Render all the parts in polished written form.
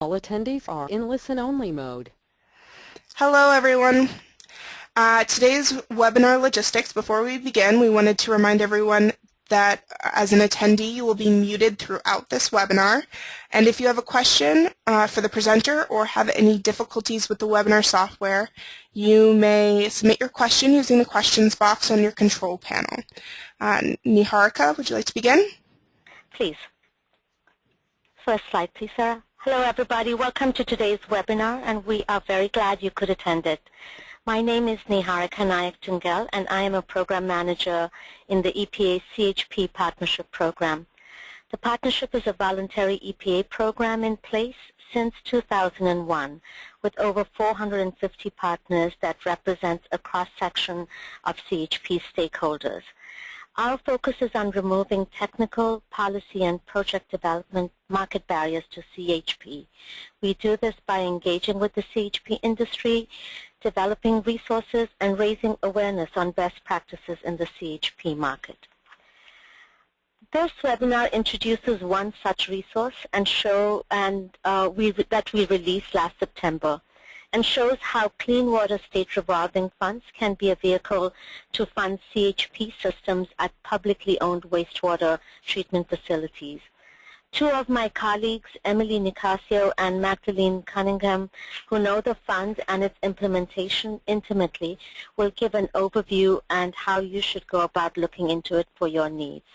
All attendees are in listen-only mode. Hello, everyone. Today's webinar logistics. Before we begin, we wanted to remind everyone that as an attendee, you will be muted throughout this webinar. And if you have a question for the presenter or have any difficulties with the webinar software, you may submit your question using the questions box on your control panel. Niharika, would you like to begin? Please. First slide, please, Sarah. Hello, everybody. Welcome to today's webinar, and we are very glad you could attend it. My name is Niharika Nayak-Tungal, and I am a program manager in the EPA CHP Partnership Program. The partnership is a voluntary EPA program in place since 2001, with over 450 partners that represents a cross-section of CHP stakeholders. Our focus is on removing technical, policy, and project development market barriers to CHP. We do this by engaging with the CHP industry, developing resources, and raising awareness on best practices in the CHP market. This webinar introduces one such resource and that we released last September, and shows how Clean Water State Revolving Funds can be a vehicle to fund CHP systems at publicly owned wastewater treatment facilities. Two of my colleagues, Emily Nicasio and Magdalene Cunningham, who know the fund and its implementation intimately, will give an overview and how you should go about looking into it for your needs.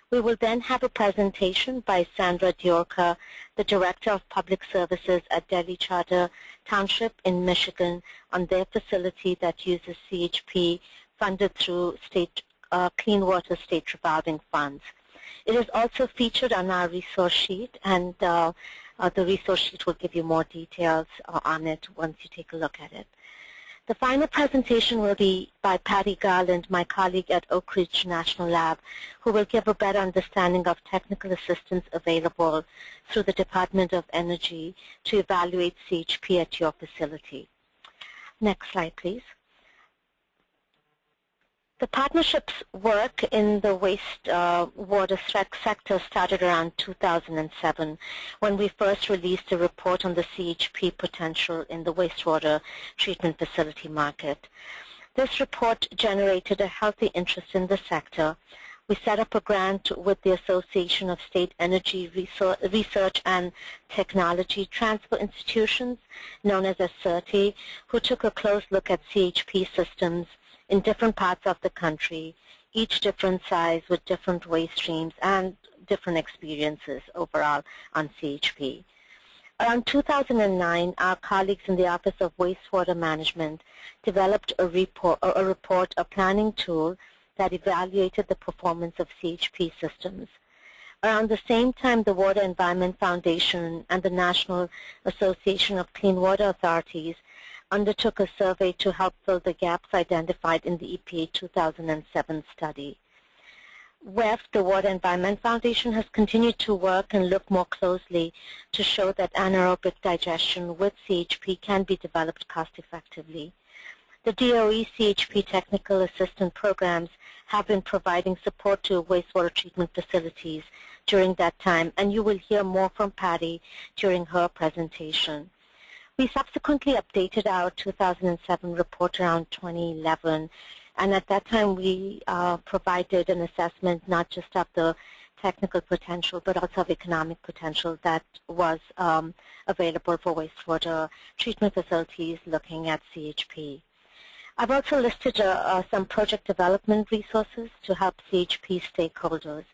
We will then have a presentation by Sandra Diorca, the Director of Public Services at Delhi Charter Township in Michigan, on their facility that uses CHP funded through Clean Water State Revolving Funds. It is also featured on our resource sheet, and the resource sheet will give you more details on it once you take a look at it. The final presentation will be by Patty Garland, my colleague at Oak Ridge National Lab, who will give a better understanding of technical assistance available through the Department of Energy to evaluate CHP at your facility. Next slide, please. The partnership's work in the wastewater sector started around 2007, when we first released a report on the CHP potential in the wastewater treatment facility market. This report generated a healthy interest in the sector. We set up a grant with the Association of State Energy Research and Technology Transfer Institutions, known as ASERTI, who took a close look at CHP systems in different parts of the country, each different size with different waste streams and different experiences overall on CHP. Around 2009, our colleagues in the Office of Wastewater Management developed a planning tool that evaluated the performance of CHP systems. Around the same time, the Water Environment Foundation and the National Association of Clean Water Authorities undertook a survey to help fill the gaps identified in the EPA 2007 study. WEF, the Water Environment Foundation, has continued to work and look more closely to show that anaerobic digestion with CHP can be developed cost-effectively. The DOE CHP Technical Assistance Programs have been providing support to wastewater treatment facilities during that time, and you will hear more from Patty during her presentation. We subsequently updated our 2007 report around 2011, and at that time we provided an assessment not just of the technical potential but also of economic potential that was available for wastewater treatment facilities looking at CHP. I've also listed some project development resources to help CHP stakeholders.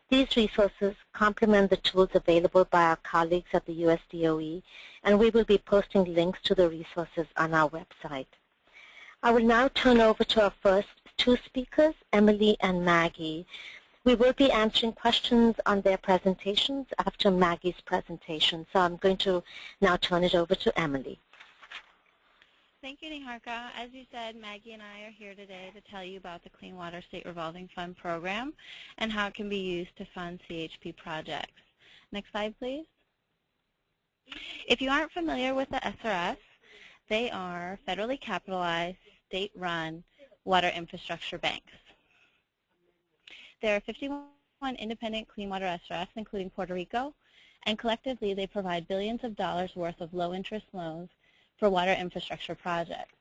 These resources complement the tools available by our colleagues at the US DOE, and we will be posting links to the resources on our website. I will now turn over to our first two speakers, Emily and Maggie. We will be answering questions on their presentations after Maggie's presentation, so I'm going to now turn it over to Emily. Thank you, Niharika. As you said, Maggie and I are here today to tell you about the Clean Water State Revolving Fund program and how it can be used to fund CHP projects. Next slide, please. If you aren't familiar with the SRF, they are federally capitalized, state-run water infrastructure banks. There are 51 independent clean water SRFs, including Puerto Rico, and collectively they provide billions of dollars worth of low-interest loans for water infrastructure projects.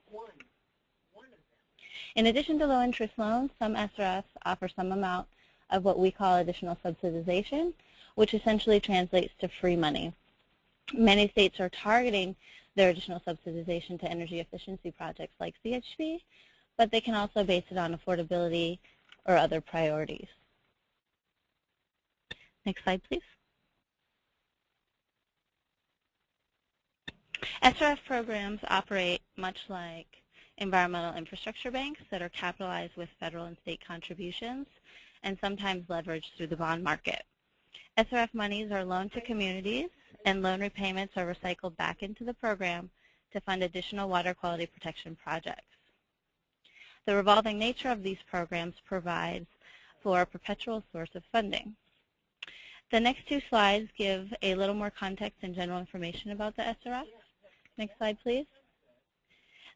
In addition to low-interest loans, some SRFs offer some amount of what we call additional subsidization, which essentially translates to free money. Many states are targeting their additional subsidization to energy efficiency projects like CHP, but they can also base it on affordability or other priorities. Next slide, please. SRF programs operate much like environmental infrastructure banks that are capitalized with federal and state contributions and sometimes leveraged through the bond market. SRF monies are loaned to communities, and loan repayments are recycled back into the program to fund additional water quality protection projects. The revolving nature of these programs provides for a perpetual source of funding. The next two slides give a little more context and general information about the SRF. Next slide, please.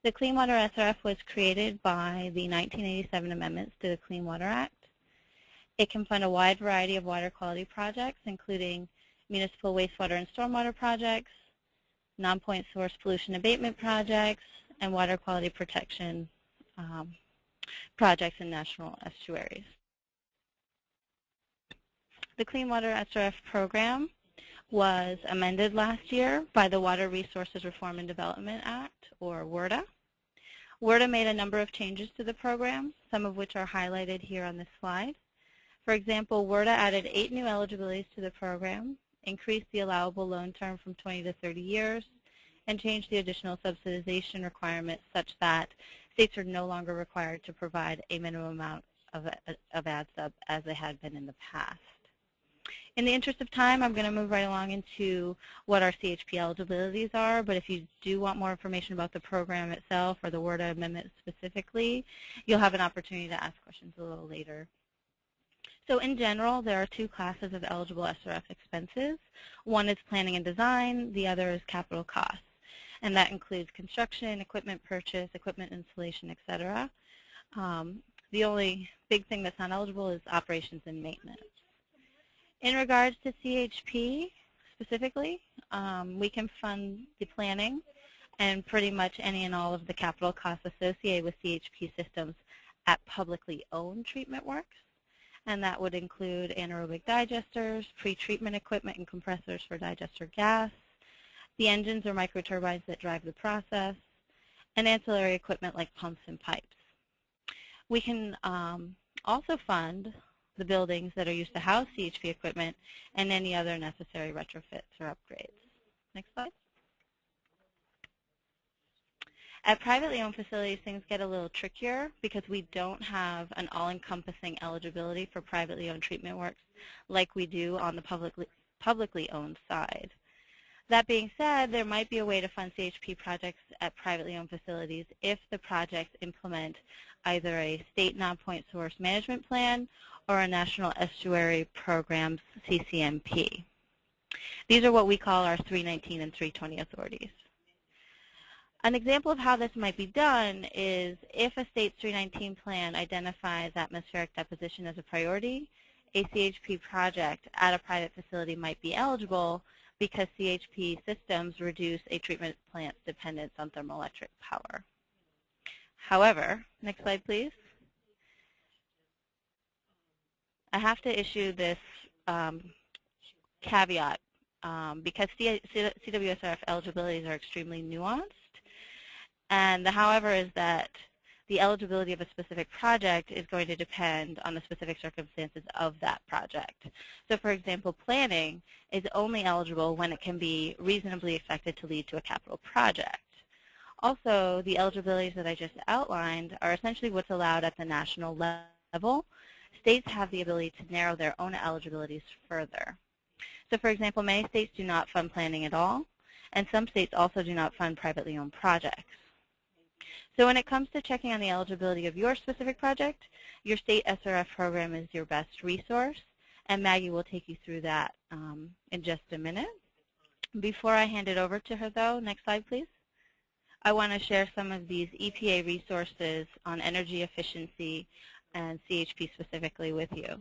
The Clean Water SRF was created by the 1987 amendments to the Clean Water Act. It can fund a wide variety of water quality projects, including municipal wastewater and stormwater projects, non-point source pollution abatement projects, and water quality protection projects in national estuaries. The Clean Water SRF program was amended last year by the Water Resources Reform and Development Act, or WRDA. WRDA made a number of changes to the program, some of which are highlighted here on this slide. For example, WRDA added 8 new eligibilities to the program, increased the allowable loan term from 20 to 30 years, and changed the additional subsidization requirements such that states are no longer required to provide a minimum amount of ADSUB as they had been in the past. In the interest of time, I'm going to move right along into what our CHP eligibilities are, but if you do want more information about the program itself or the WRDA amendment specifically, you'll have an opportunity to ask questions a little later. So in general, there are 2 classes of eligible SRF expenses. One is planning and design, the other is capital costs, and that includes construction, equipment purchase, equipment installation, etc. The only big thing that's not eligible is operations and maintenance. In regards to CHP specifically, we can fund the planning and pretty much any and all of the capital costs associated with CHP systems at publicly owned treatment works, and that would include anaerobic digesters, pre-treatment equipment and compressors for digester gas, the engines or microturbines that drive the process, and ancillary equipment like pumps and pipes. We can also fund the buildings that are used to house CHP equipment and any other necessary retrofits or upgrades. Next slide. At privately owned facilities, things get a little trickier because we don't have an all-encompassing eligibility for privately owned treatment works like we do on the publicly owned side. That being said, there might be a way to fund CHP projects at privately owned facilities if the projects implement either a state non-point source management plan or a National Estuary Program's CCMP. These are what we call our 319 and 320 authorities. An example of how this might be done is if a state's 319 plan identifies atmospheric deposition as a priority, a CHP project at a private facility might be eligible because CHP systems reduce a treatment plant's dependence on thermoelectric power. However, next slide please. I have to issue this caveat because CWSRF eligibilities are extremely nuanced. And the however is that the eligibility of a specific project is going to depend on the specific circumstances of that project. So for example, planning is only eligible when it can be reasonably expected to lead to a capital project. Also, the eligibilities that I just outlined are essentially what's allowed at the national level. States have the ability to narrow their own eligibilities further. So for example, many states do not fund planning at all, and some states also do not fund privately owned projects. So when it comes to checking on the eligibility of your specific project, your state SRF program is your best resource, and Maggie will take you through that in just a minute. Before I hand it over to her though, next slide please, I want to share some of these EPA resources on energy efficiency and CHP specifically with you.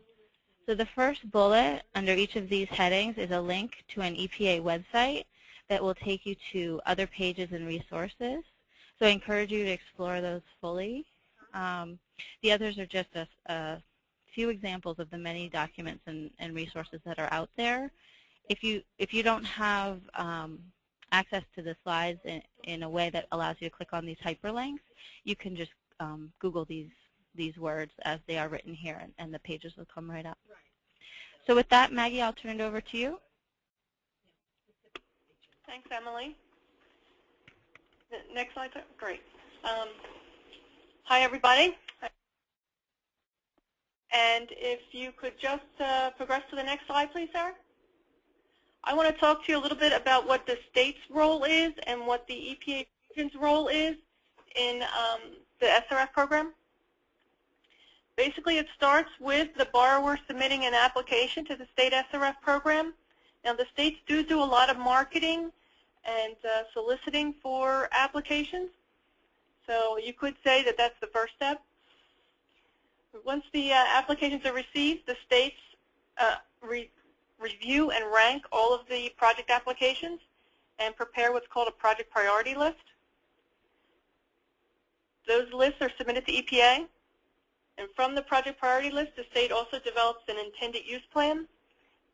So the first bullet under each of these headings is a link to an EPA website that will take you to other pages and resources. So I encourage you to explore those fully. The others are just a few examples of the many documents and resources that are out there. If you don't have access to the slides in a way that allows you to click on these hyperlinks, you can just Google these words as they are written here, and the pages will come right up. So with that, Maggie, I'll turn it over to you. Thanks, Emily. Next slide. Great. Hi, everybody. And if you could just progress to the next slide, please, Sarah. I want to talk to you a little bit about what the state's role is and what the EPA region's role is in the SRF program. Basically, it starts with the borrower submitting an application to the state SRF program. Now, the states do a lot of marketing and soliciting for applications. So you could say that that's the first step. Once the applications are received, the states review and rank all of the project applications and prepare what's called a project priority list. Those lists are submitted to EPA. And from the project priority list, the state also develops an intended use plan.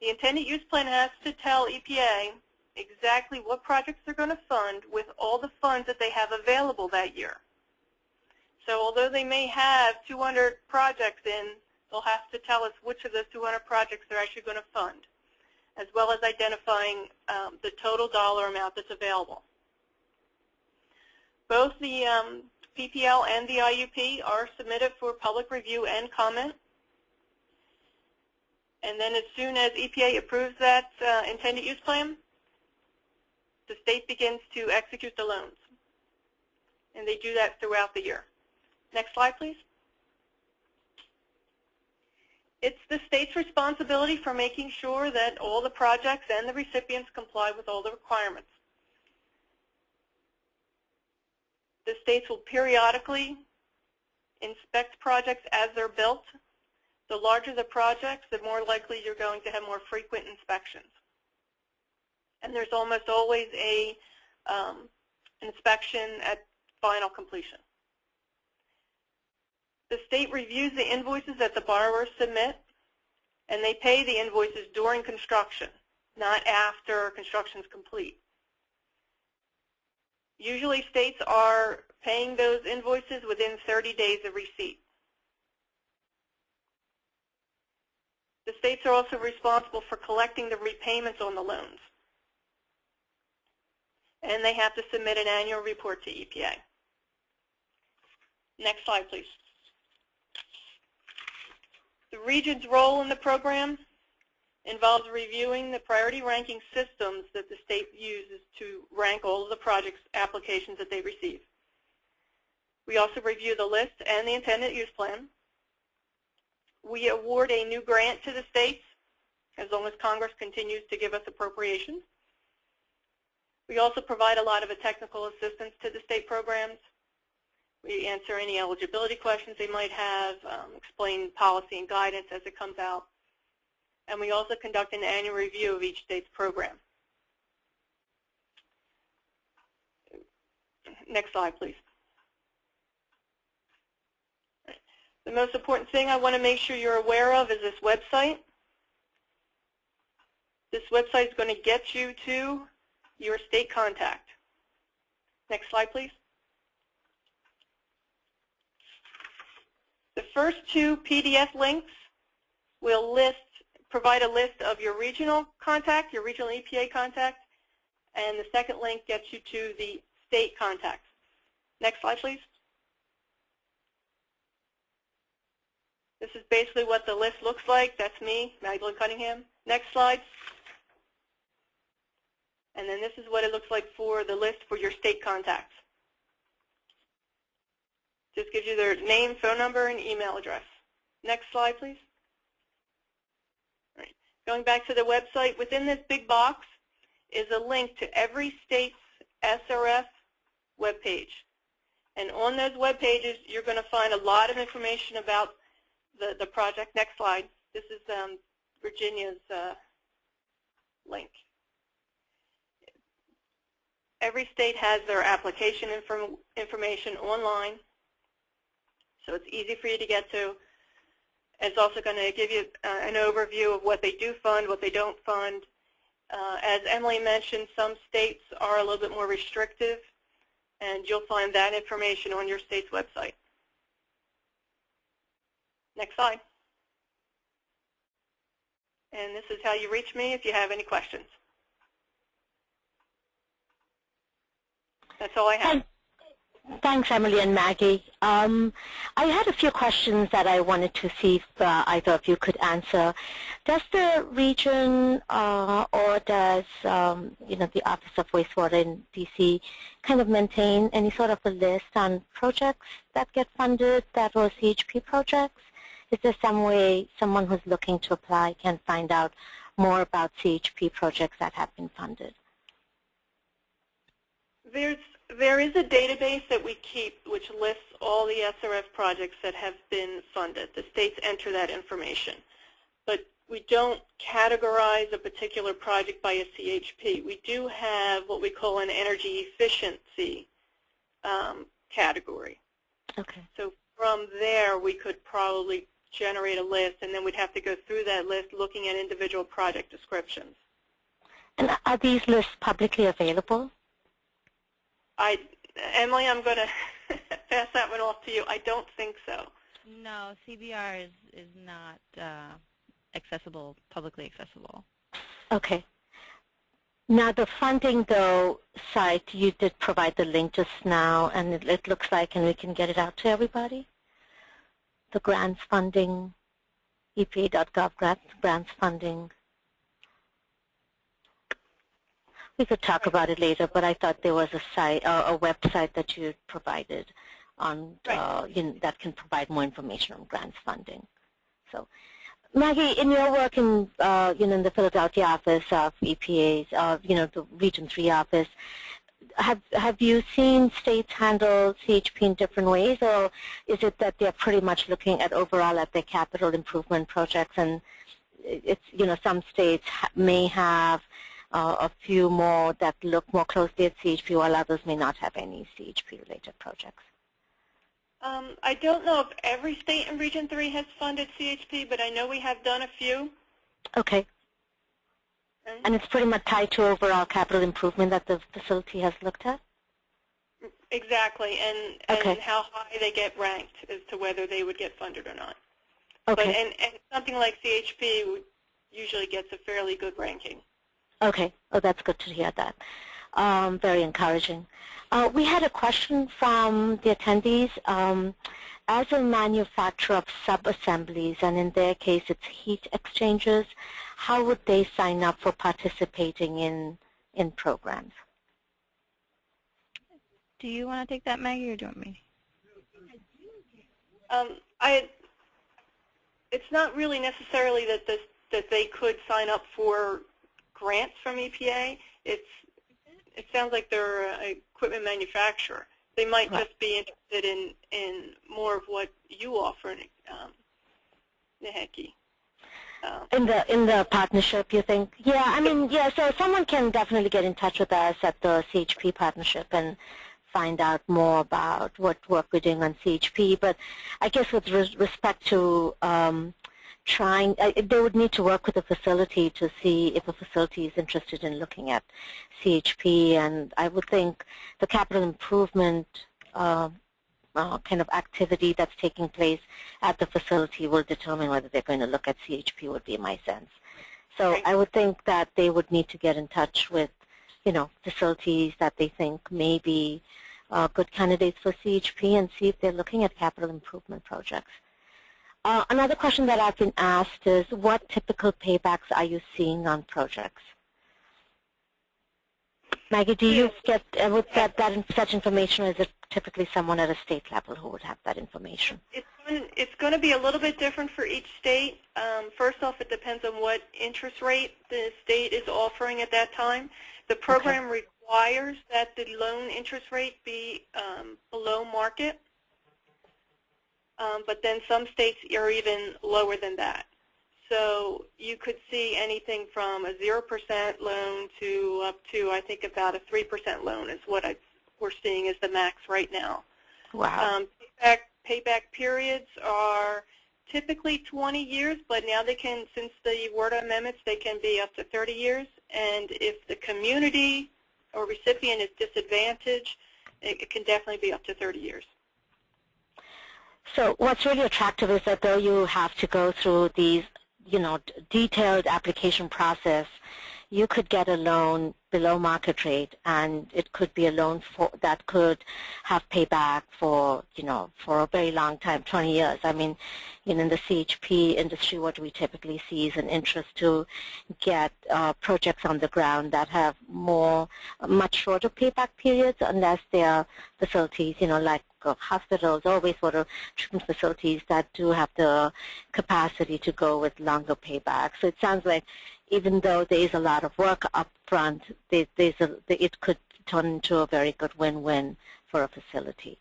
The intended use plan has to tell EPA exactly what projects they're going to fund with all the funds that they have available that year. So although they may have 200 projects in, they'll have to tell us which of those 200 projects they're actually going to fund, as well as identifying the total dollar amount that's available. Both the PPL and the IUP are submitted for public review and comment. And then as soon as EPA approves that intended use plan, the state begins to execute the loans. And they do that throughout the year. Next slide, please. It's the state's responsibility for making sure that all the projects and the recipients comply with all the requirements. The states will periodically inspect projects as they're built. The larger the projects, the more likely you're going to have more frequent inspections. And there's almost always an inspection at final completion. The state reviews the invoices that the borrowers submit, and they pay the invoices during construction, not after construction is complete. Usually states are paying those invoices within 30 days of receipt. The states are also responsible for collecting the repayments on the loans. And they have to submit an annual report to EPA. Next slide, please. The region's role in the program involves reviewing the priority ranking systems that the state uses to rank all of the project's applications that they receive. We also review the list and the intended use plan. We award a new grant to the states as long as Congress continues to give us appropriations. We also provide a lot of technical assistance to the state programs. We answer any eligibility questions they might have, explain policy and guidance as it comes out. And we also conduct an annual review of each state's program. Next slide, please. The most important thing I want to make sure you're aware of is this website. This website is going to get you to your state contact. Next slide, please. The first two PDF links will provide a list of your regional contact, your regional EPA contact, and the second link gets you to the state contacts. Next slide, please. This is basically what the list looks like. That's me, Magdalene Cunningham. Next slide. And then this is what it looks like for the list for your state contacts. Just gives you their name, phone number, and email address. Next slide, please. All right. Going back to the website, within this big box is a link to every state's SRF webpage. And on those web pages, you're going to find a lot of information about the project. Next slide. This is Virginia's link. Every state has their application information online, so it's easy for you to get to. It's also going to give you an overview of what they do fund, what they don't fund. As Emily mentioned, some states are a little bit more restrictive, and you'll find that information on your state's website. Next slide. And this is how you reach me if you have any questions. That's all I have. Thanks, Emily and Maggie. I had a few questions that I wanted to see if either of you could answer. Does the region or does the Office of Wastewater in DC kind of maintain any sort of a list on projects that get funded that are CHP projects? Is there some way someone who's looking to apply can find out more about CHP projects that have been funded? There is a database that we keep which lists all the SRF projects that have been funded. The states enter that information. But we don't categorize a particular project by a CHP. We do have what we call an energy efficiency category. Okay. So from there we could probably generate a list, and then we'd have to go through that list looking at individual project descriptions. And are these lists publicly available? Emily, I'm going to pass that one off to you. I don't think so. No, CBR is not accessible, publicly accessible. Okay. Now the funding, though, site, you did provide the link just now, and it looks like, and we can get it out to everybody? The grants funding, EPA.gov grants funding. We could talk about it later, but I thought there was a site, a website that you provided on that can provide more information on grants funding. So, Maggie, in your work in in the Philadelphia office of EPA's, the Region 3 office, have you seen states handle CHP in different ways, or is it that they're pretty much looking at overall at their capital improvement projects, and it's some states may have a few more that look more closely at CHP, while others may not have any CHP-related projects? I don't know if every state in Region 3 has funded CHP, but I know we have done a few. Okay. And it's pretty much tied to overall capital improvement that the facility has looked at? Exactly, and how high they get ranked as to whether they would get funded or not. Okay. But, and something like CHP usually gets a fairly good ranking. Okay. Oh, that's good to hear that. Very encouraging. We had a question from the attendees. As a manufacturer of sub-assemblies, and in their case it's heat exchangers, how would they sign up for participating in programs? Do you want to take that, Maggie, or do you want me? It's not really necessarily that they could sign up for grants from EPA. It sounds like they're an equipment manufacturer. They might just be interested in more of what you offer, Neheki. In the partnership, you think? Yeah, I mean, yeah. So someone can definitely get in touch with us at the CHP partnership and find out more about what work we're doing on CHP. But I guess with respect to they would need to work with the facility to see if a facility is interested in looking at CHP, and I would think the capital improvement kind of activity that's taking place at the facility will determine whether they're going to look at CHP, would be my sense. So I would think that they would need to get in touch with, facilities that they think may be good candidates for CHP and see if they're looking at capital improvement projects. Another question that I've been asked is, what typical paybacks are you seeing on projects? Maggie, do you get such information, or is it typically someone at a state level who would have that information? It's going to be a little bit different for each state. First off, it depends on what interest rate the state is offering at that time. The program requires that the loan interest rate be below market. But then some states are even lower than that. So you could see anything from a 0% loan to up to, I think, about a 3% loan is what we're seeing as the max right now. Wow. Payback periods are typically 20 years, but now they can, since the word amendments, they can be up to 30 years. And if the community or recipient is disadvantaged, it can definitely be up to 30 years. So what's really attractive is that though you have to go through these, detailed application process, you could get a loan below market rate, and it could be a loan that could have payback for, for a very long time, 20 years. I mean, in the CHP industry, what we typically see is an interest to get projects on the ground that have much shorter payback periods, unless they are facilities, like hospitals or wastewater treatment facilities that do have the capacity to go with longer payback. So it sounds like even though there is a lot of work up front, it could turn into a very good win-win for a facility.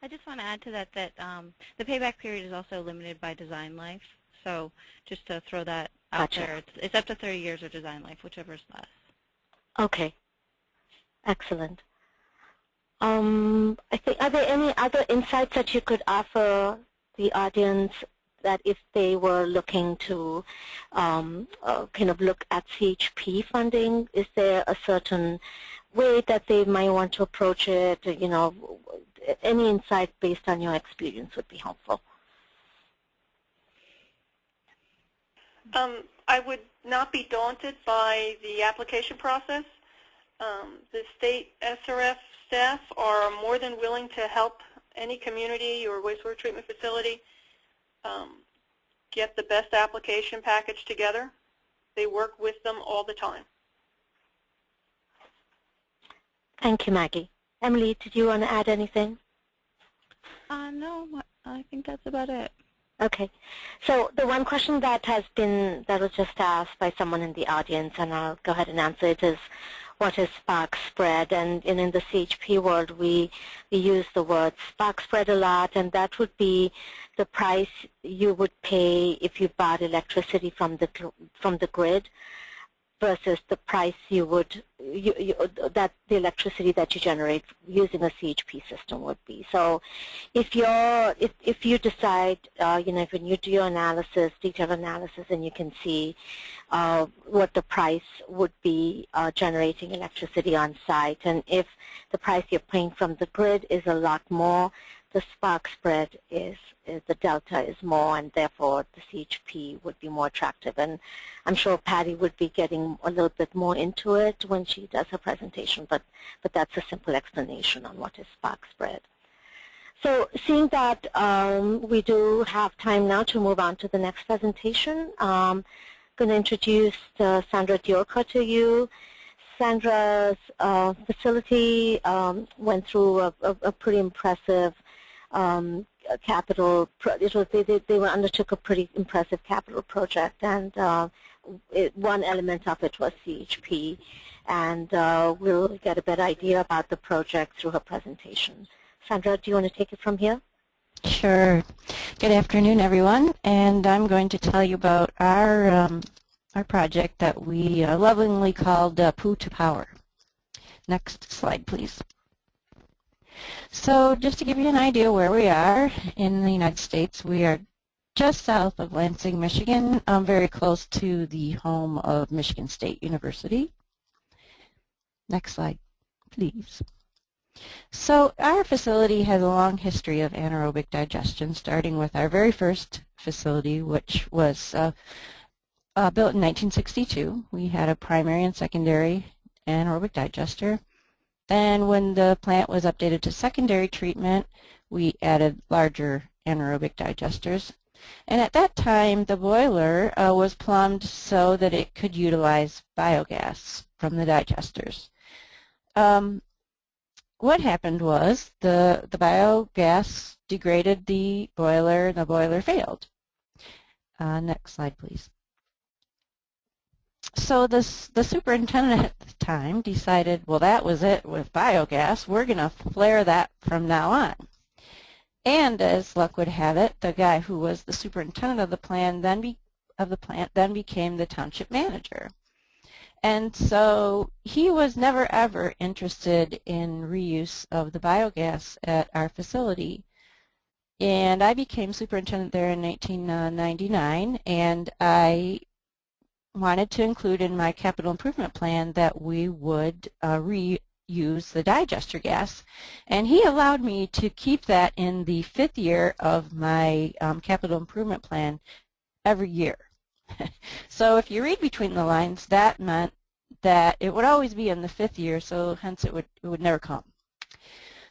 I just want to add to that the payback period is also limited by design life. So just to throw that out there, it's up to 30 years or design life, whichever is less. Okay. Excellent. I think, are there any other insights that you could offer the audience that if they were looking to kind of look at CHP funding, is there a certain way that they might want to approach it? Any insight based on your experience would be helpful. I would not be daunted by the application process. The state SRF staff are more than willing to help any community or wastewater treatment facility get the best application package together. They work with them all the time. Thank you, Maggie. Emily, did you want to add anything? No, I think that's about it. Okay. So the one question that was just asked by someone in the audience, and I'll go ahead and answer it, is what is spark spread? And in the CHP world, we use the word spark spread a lot, and that would be the price you would pay if you bought electricity from the grid versus the price that the electricity that you generate using a CHP system would be. So if you decide, when you do your analysis, detailed analysis, and you can see what the price would be generating electricity on site, and if the price you're paying from the grid is a lot more, the spark spread is the delta is more, and therefore the CHP would be more attractive. And I'm sure Patty would be getting a little bit more into it when she does her presentation, but that's a simple explanation on what is spark spread. So seeing that we do have time now to move on to the next presentation, I'm going to introduce Sandra Diorca to you. Sandra's facility went through a pretty impressive capital. They undertook a pretty impressive capital project, and one element of it was CHP. And we'll get a better idea about the project through her presentation. Sandra, do you want to take it from here? Sure. Good afternoon, everyone. And I'm going to tell you about our project that we lovingly called Poo to Power. Next slide, please. So just to give you an idea where we are in the United States, we are just south of Lansing, Michigan, very close to the home of Michigan State University. Next slide, please. So our facility has a long history of anaerobic digestion, starting with our very first facility, which was built in 1962. We had a primary and secondary anaerobic digester. Then when the plant was updated to secondary treatment, we added larger anaerobic digesters. And at that time, the boiler was plumbed so that it could utilize biogas from the digesters. What happened was the biogas degraded the boiler, and the boiler failed. Next slide, please. So the superintendent at the time decided, well, that was it with biogas. We're going to flare that from now on. And as luck would have it, the guy who was the superintendent of the plant then of the plant then became the township manager. And so he was never ever interested in reuse of the biogas at our facility. And I became superintendent there in 1999, and I wanted to include in my capital improvement plan that we would reuse the digester gas. And he allowed me to keep that in the 5th year of my capital improvement plan every year. So if you read between the lines, that meant that it would always be in the 5th year, so hence it would never come.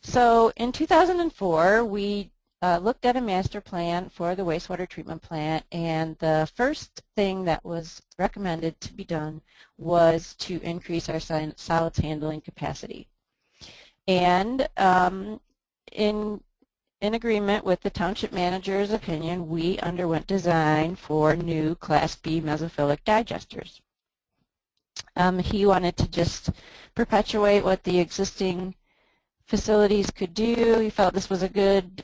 So in 2004, we looked at a master plan for the wastewater treatment plant, and the first thing that was recommended to be done was to increase our solids handling capacity. And in agreement with the township manager's opinion, we underwent design for new Class B mesophilic digesters. He wanted to just perpetuate what the existing facilities could do. He felt this was a good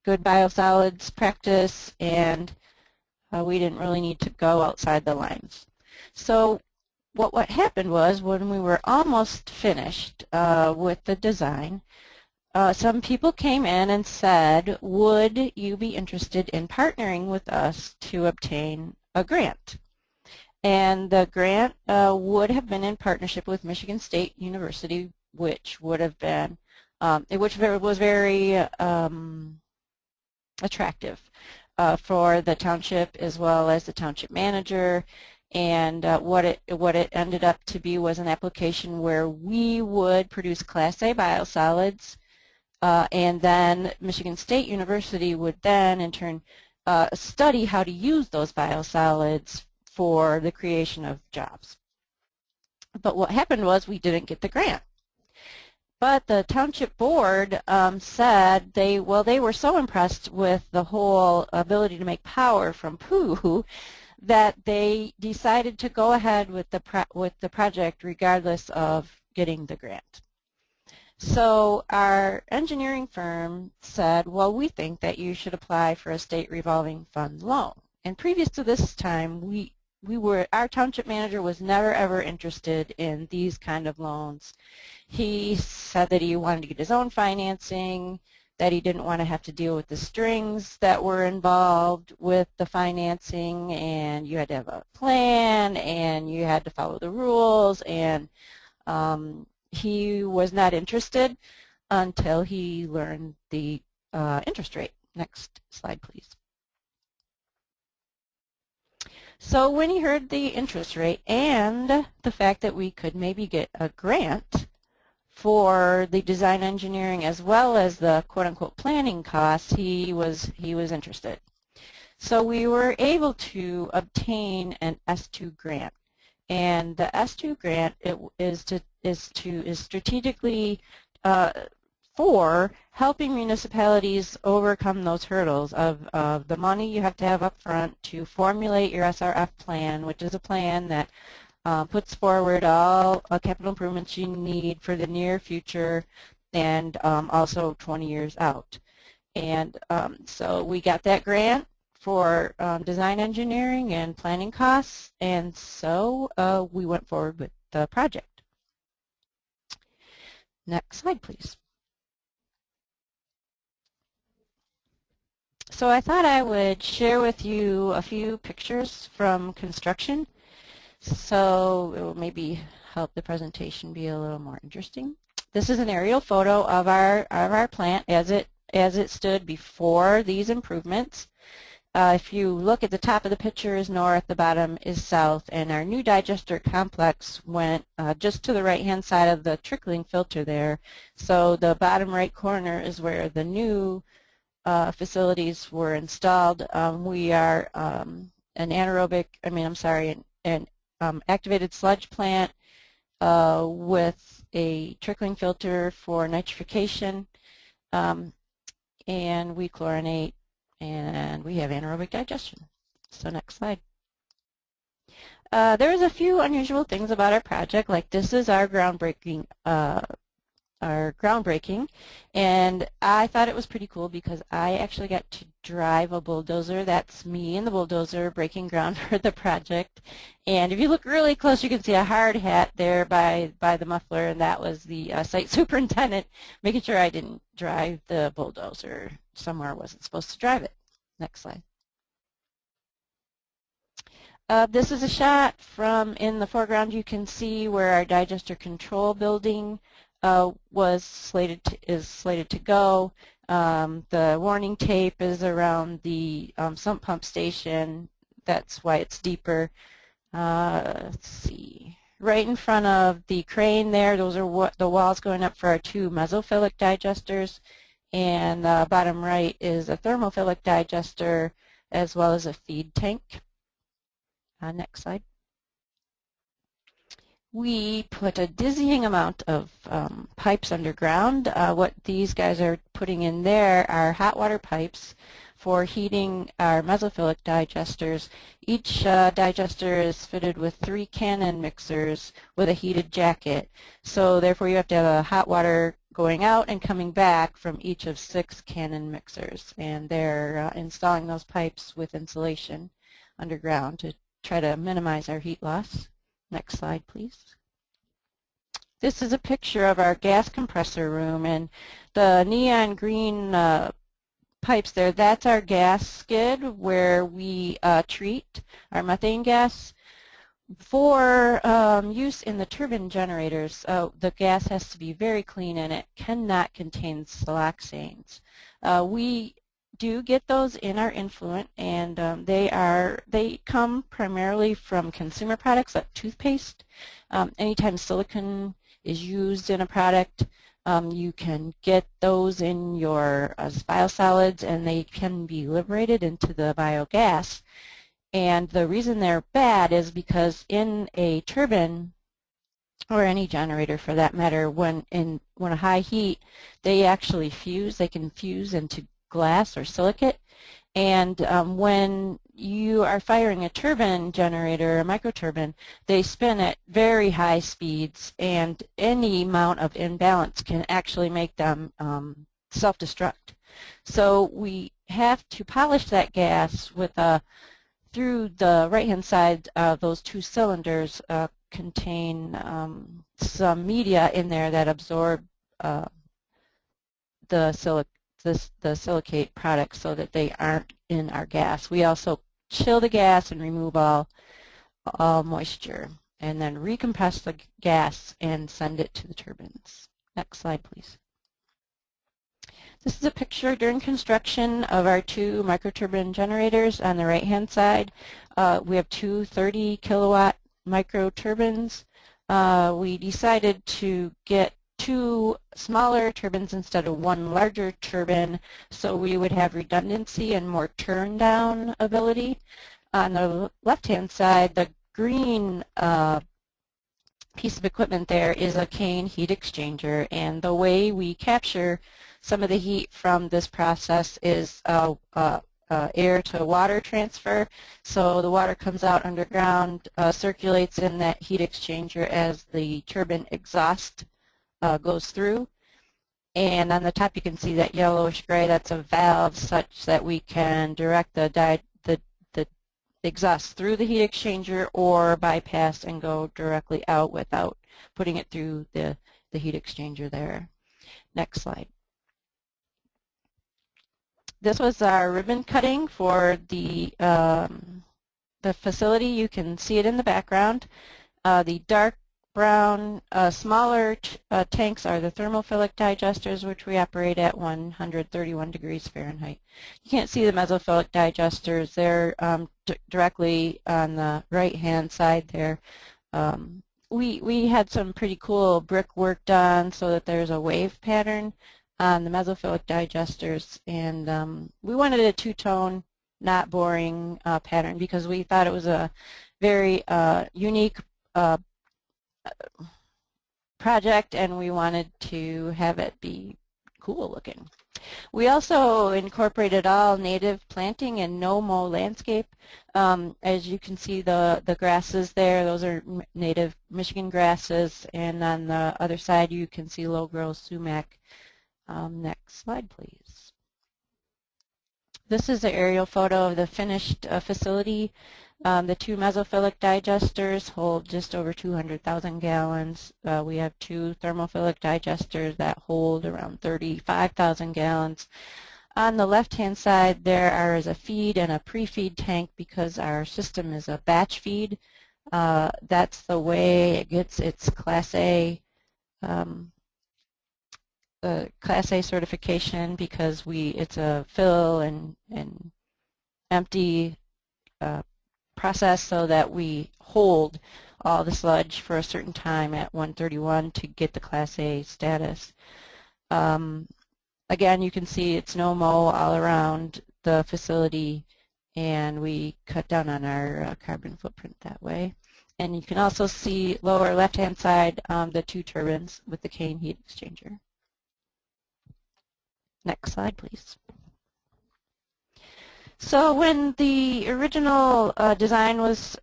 good biosolids practice, and we didn't really need to go outside the lines. So what happened was, when we were almost finished with the design, some people came in and said, would you be interested in partnering with us to obtain a grant? And the grant would have been in partnership with Michigan State University, which would have been, which was very attractive for the township as well as the township manager. And what it ended up to be was an application where we would produce Class A biosolids, and then Michigan State University would then in turn study how to use those biosolids for the creation of jobs. But what happened was, we didn't get the grant. But the township board said they were so impressed with the whole ability to make power from poo that they decided to go ahead with the project regardless of getting the grant. So our engineering firm said, well, we think that you should apply for a state revolving fund loan. And previous to this time, our township manager was never ever interested in these kind of loans. He said that he wanted to get his own financing, that he didn't want to have to deal with the strings that were involved with the financing, and you had to have a plan, and you had to follow the rules, and he was not interested until he learned the interest rate. Next slide, please. So when he heard the interest rate and the fact that we could maybe get a grant for the design engineering as well as the quote-unquote planning costs, he was interested. So we were able to obtain an S2 grant. And the S2 grant is strategically for helping municipalities overcome those hurdles of the money you have to have up front to formulate your SRF plan, which is a plan that puts forward all capital improvements you need for the near future and also 20 years out. And so we got that grant for design engineering and planning costs, and so we went forward with the project. Next slide, please. So I thought I would share with you a few pictures from construction, so it will maybe help the presentation be a little more interesting. This is an aerial photo of our plant as it stood before these improvements. If you look at the top of the picture is north, the bottom is south, and our new digester complex went just to the right-hand side of the trickling filter there. So the bottom right corner is where the new facilities were installed. We are an activated sludge plant with a trickling filter for nitrification, and we chlorinate, and we have anaerobic digestion. So next slide. There's a few unusual things about our project, like this is our groundbreaking our groundbreaking, and I thought it was pretty cool because I actually got to drive a bulldozer. That's me in the bulldozer breaking ground for the project. And if you look really close, you can see a hard hat there by the muffler, and that was the site superintendent making sure I didn't drive the bulldozer somewhere I wasn't supposed to drive it. Next slide. This is a shot from in the foreground. You can see where our digester control building is slated to go. The warning tape is around the sump pump station. That's why it's deeper. Let's see. Right in front of the crane there, those are the walls going up for our 2 mesophilic digesters. And bottom right is a thermophilic digester as well as a feed tank. Next slide. We put a dizzying amount of pipes underground. What these guys are putting in there are hot water pipes for heating our mesophilic digesters. Each digester is fitted with 3 Canon mixers with a heated jacket. So therefore you have to have a hot water going out and coming back from each of 6 Canon mixers. And they're installing those pipes with insulation underground to try to minimize our heat loss. Next slide, please. This is a picture of our gas compressor room, and the neon green pipes there, that's our gas skid where we treat our methane gas. For use in the turbine generators, the gas has to be very clean and it cannot contain siloxanes. We do get those in our influent, and they come primarily from consumer products like toothpaste. Anytime silicone is used in a product, you can get those in your biosolids, and they can be liberated into the biogas. And the reason they're bad is because in a turbine, or any generator for that matter, when a high heat, they actually fuse. They can fuse into glass or silicate, and when you are firing a turbine generator, a microturbine, they spin at very high speeds, and any amount of imbalance can actually make them self-destruct. So we have to polish that gas with through the right-hand side. Those 2 cylinders contain some media in there that absorb the silicate products so that they aren't in our gas. We also chill the gas and remove all moisture, and then recompress the gas and send it to the turbines. Next slide, please. This is a picture during construction of our 2 microturbine generators. On the right-hand side, we have 2 30-kilowatt microturbines. We decided to get 2 smaller turbines instead of 1 larger turbine, so we would have redundancy and more turn down ability. On the left-hand side, the green piece of equipment there is a cane heat exchanger, and the way we capture some of the heat from this process is air to water transfer. So the water comes out underground, circulates in that heat exchanger as the turbine exhaust goes through. And on the top you can see that yellowish gray, that's a valve such that we can direct the exhaust through the heat exchanger or bypass and go directly out without putting it through the heat exchanger there. Next slide. This was our ribbon cutting for the facility. You can see it in the background. The dark brown, smaller tanks are the thermophilic digesters, which we operate at 131 degrees Fahrenheit. You can't see the mesophilic digesters. They're directly on the right-hand side there. We had some pretty cool brickwork done so that there's a wave pattern on the mesophilic digesters, and we wanted a 2-tone, not boring pattern because we thought it was a very unique project, and we wanted to have it be cool looking. We also incorporated all native planting and no-mow landscape. As you can see, the grasses there, those are native Michigan grasses, and on the other side you can see low-growth sumac. Next slide, please. This is an aerial photo of the finished facility. The two mesophilic digesters hold just over 200,000 gallons. We have two thermophilic digesters that hold around 35,000 gallons. On the left-hand side, there is a feed and a pre-feed tank because our system is a batch feed. That's the way it gets its Class A certification, because it's a fill and empty process, so that we hold all the sludge for a certain time at 131 to get the Class A status. Again, you can see it's no-mow all around the facility, and we cut down on our carbon footprint that way. And you can also see lower left-hand side the two turbines with the cane heat exchanger. Next slide, please. So when the original design was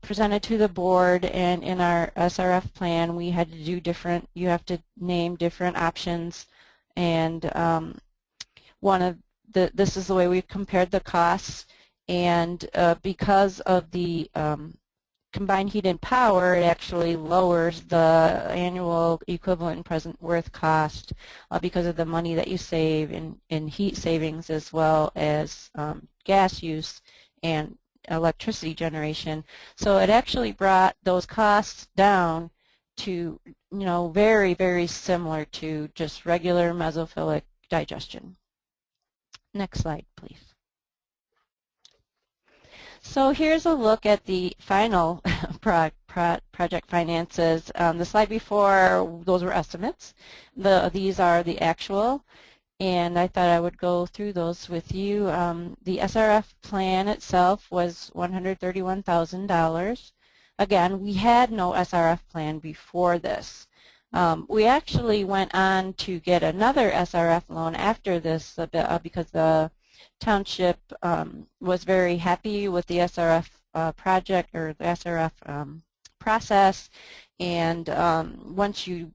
presented to the board, and in our SRF plan, we had to do different, you have to name different options, and this is the way we compared the costs, and because of the combined heat and power, it actually lowers the annual equivalent and present worth cost because of the money that you save in heat savings, as well as gas use and electricity generation. So it actually brought those costs down to, very, very similar to just regular mesophilic digestion. Next slide, please. So here's a look at the final project finances. The slide before, those were estimates. These are the actual, and I thought I would go through those with you. The SRF plan itself was $131,000. Again, we had no SRF plan before this. We actually went on to get another SRF loan after this because the township was very happy with the SRF project, or the SRF process, and once you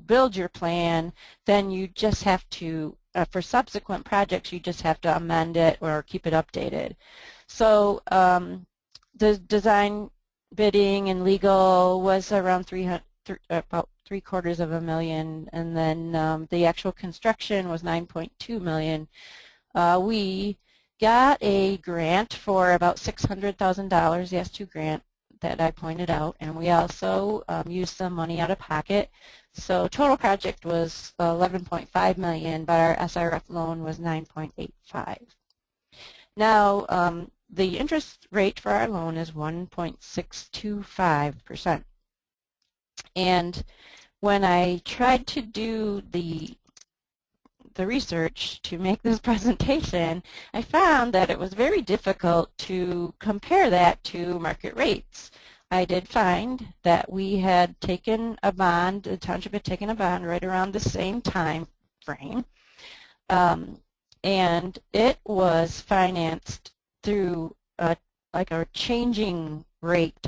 build your plan, then you just have to, for subsequent projects, you just have to amend it or keep it updated. So the design, bidding, and legal was around about $750,000, and then the actual construction was $9.2 million. We got a grant for about $600,000, the S2 grant that I pointed out, and we also used some money out of pocket. So total project was $11.5 million, but our SRF loan was $9.85. Now, the interest rate for our loan is 1.625%. And when I tried to do the research to make this presentation, I found that it was very difficult to compare that to market rates. I did find that we had taken a bond, the township had taken a bond right around the same time frame, and it was financed through like a changing rate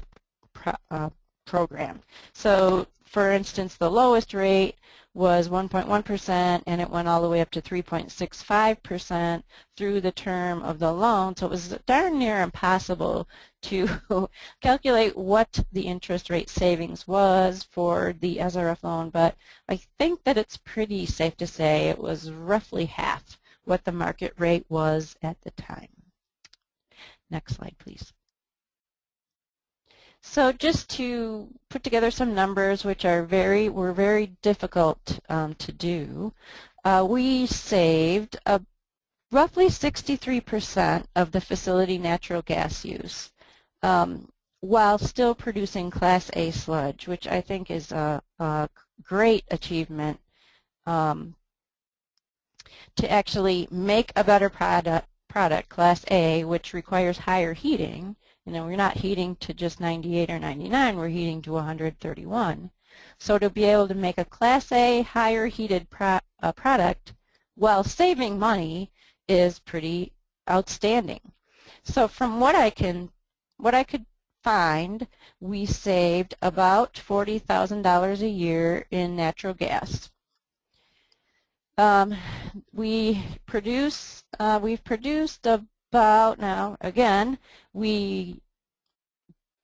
program. So for instance, the lowest rate was 1.1%, and it went all the way up to 3.65% through the term of the loan. So it was darn near impossible to calculate what the interest rate savings was for the SRF loan, but I think that it's pretty safe to say it was roughly half what the market rate was at the time. Next slide, please. So just to put together some numbers, which were very difficult to do, we saved roughly 63% of the facility natural gas use while still producing Class A sludge, which I think is a great achievement to actually make a better product, Class A, which requires higher heating. We're not heating to just 98 or 99, we're heating to 131. So to be able to make a Class A higher heated product while saving money is pretty outstanding. So from what I could find, we saved about $40,000 a year in natural gas. We've produced about, now again, we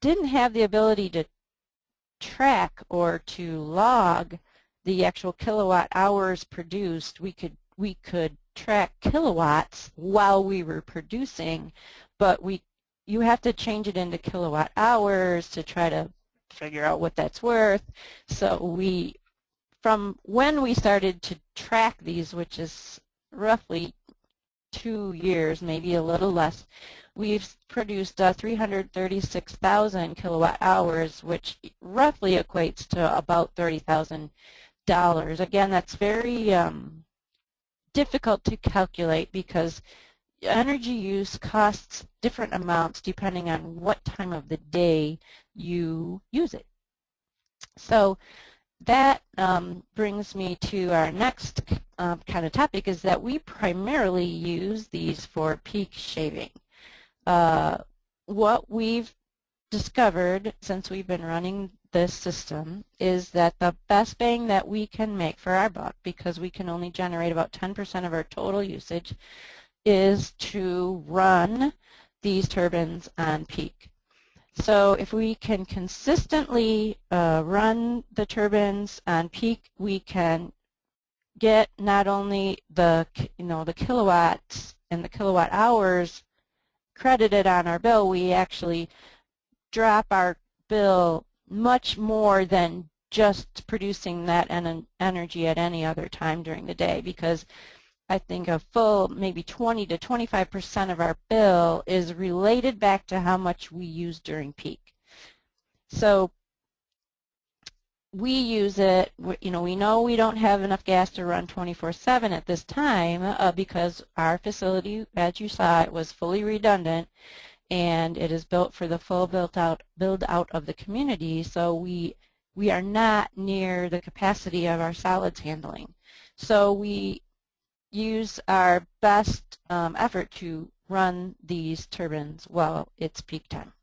didn't have the ability to track or to log the actual kilowatt hours produced. We could track kilowatts while we were producing, but you have to change it into kilowatt hours to try to figure out what that's worth. So from when we started to track these, which is roughly 2 years, maybe a little less, we've produced 336,000 kilowatt hours, which roughly equates to about $30,000. Again, that's very difficult to calculate because energy use costs different amounts depending on what time of the day you use it. So that brings me to our next kind of topic, is that we primarily use these for peak shaving. What we've discovered since we've been running this system is that the best bang that we can make for our buck, because we can only generate about 10% of our total usage, is to run these turbines on peak. So if we can consistently run the turbines on peak, we can get not only the kilowatts and the kilowatt hours credited on our bill, we actually drop our bill much more than just producing that energy at any other time during the day, because I think a full maybe 20 to 25% of our bill is related back to how much we use during peak. So we use it, we know we don't have enough gas to run 24/7 at this time because our facility, as you saw, it was fully redundant and it is built for the full build out of the community, so we are not near the capacity of our solids handling. So we use our best effort to run these turbines while it's peak time.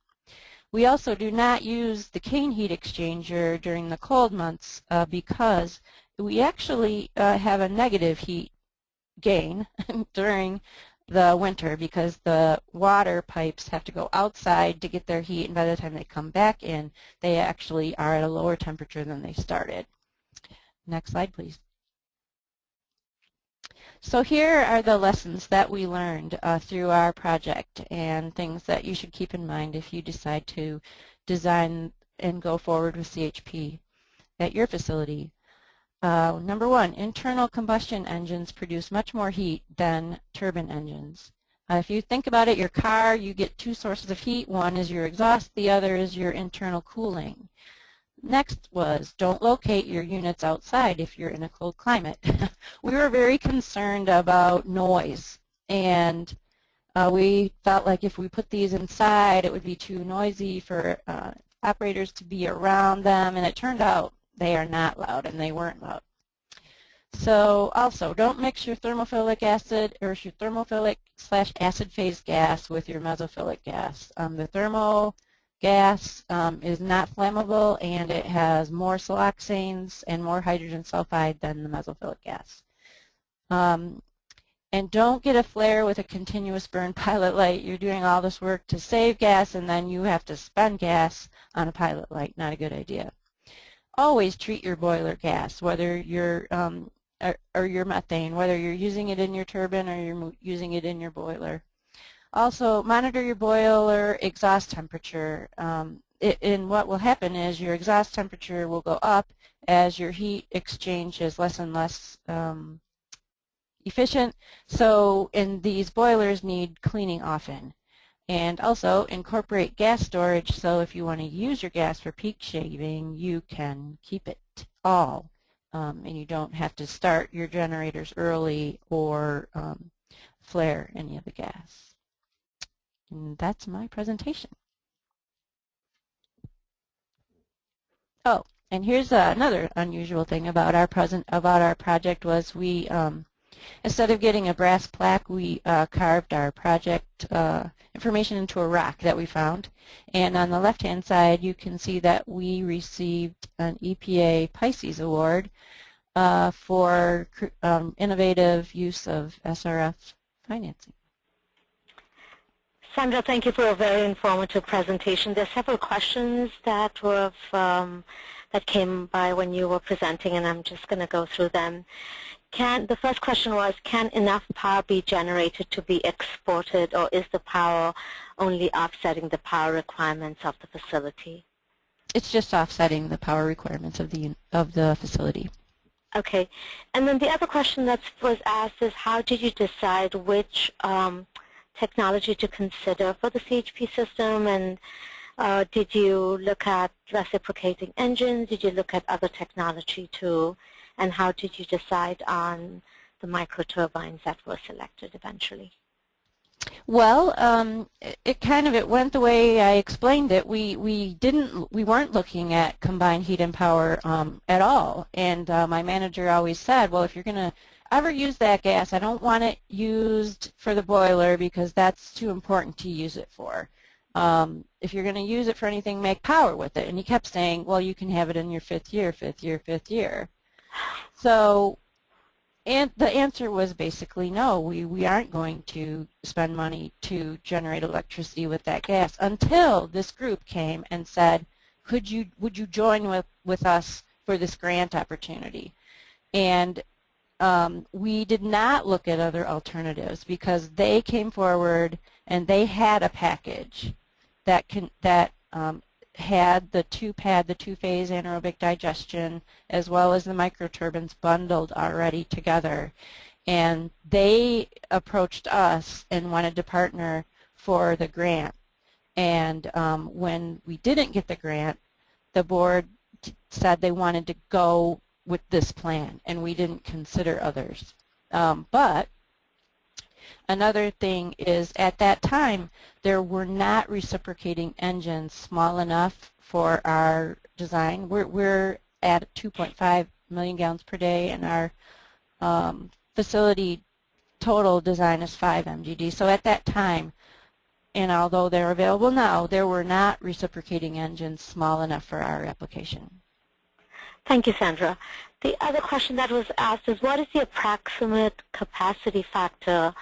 We also do not use the cane heat exchanger during the cold months because we actually have a negative heat gain during the winter, because the water pipes have to go outside to get their heat, and by the time they come back in, they actually are at a lower temperature than they started. Next slide, please. So here are the lessons that we learned through our project, and things that you should keep in mind if you decide to design and go forward with CHP at your facility. Number one, internal combustion engines produce much more heat than turbine engines. If you think about it, your car, you get two sources of heat. One is your exhaust, the other is your internal cooling. Next was, don't locate your units outside if you're in a cold climate. We were very concerned about noise, and we felt like if we put these inside, it would be too noisy for operators to be around them, and it turned out they are not loud, and they weren't loud. So also, don't mix your thermophilic acid or your thermophilic/acid phase gas with your mesophilic gas. The thermo gas is not flammable, and it has more siloxanes and more hydrogen sulfide than the mesophilic gas. And don't get a flare with a continuous burn pilot light. You're doing all this work to save gas, and then you have to spend gas on a pilot light. Not a good idea. Always treat your boiler gas, whether you're or your methane, whether you're using it in your turbine or you're using it in your boiler. Also, monitor your boiler exhaust temperature. And what will happen is your exhaust temperature will go up as your heat exchange is less and less efficient. So, these boilers need cleaning often. And also incorporate gas storage, so if you want to use your gas for peak shaving, you can keep it all. And you don't have to start your generators early or flare any of the gas. And that's my presentation. Oh, and here's another unusual thing about our project was we Instead of getting a brass plaque, we carved our project information into a rock that we found. And on the left-hand side, you can see that we received an EPA Pisces Award for innovative use of SRF financing. Sandra, thank you for a very informative presentation. There are several questions that were that came by when you were presenting, and I'm just going to go through them. The first question was, can enough power be generated to be exported, or is the power only offsetting the power requirements of the facility? It's just offsetting the power requirements of the facility. Okay. And then the other question that was asked is, how did you decide which technology to consider for the CHP system, and did you look at reciprocating engines? Did you look at other technology too? And how did you decide on the microturbines that were selected eventually? Well, it went the way I explained it. We weren't looking at combined heat and power at all. And my manager always said, well, if you're going to ever use that gas, I don't want it used for the boiler because that's too important to use it for. If you're going to use it for anything, make power with it. And he kept saying, well, you can have it in your fifth year. So, and the answer was basically no, we aren't going to spend money to generate electricity with that gas until this group came and said, would you join with us for this grant opportunity? And we did not look at other alternatives because they came forward and they had a package that had the two-phase anaerobic digestion as well as the microturbines bundled already together. And they approached us and wanted to partner for the grant. And when we didn't get the grant, the board said they wanted to go with this plan, and we didn't consider others. But another thing is, at that time, there were not reciprocating engines small enough for our design. We're at 2.5 million gallons per day, and our facility total design is 5 MGD. So at that time, and although they're available now, there were not reciprocating engines small enough for our application. Thank you, Sandra. The other question that was asked is, what is the approximate capacity factor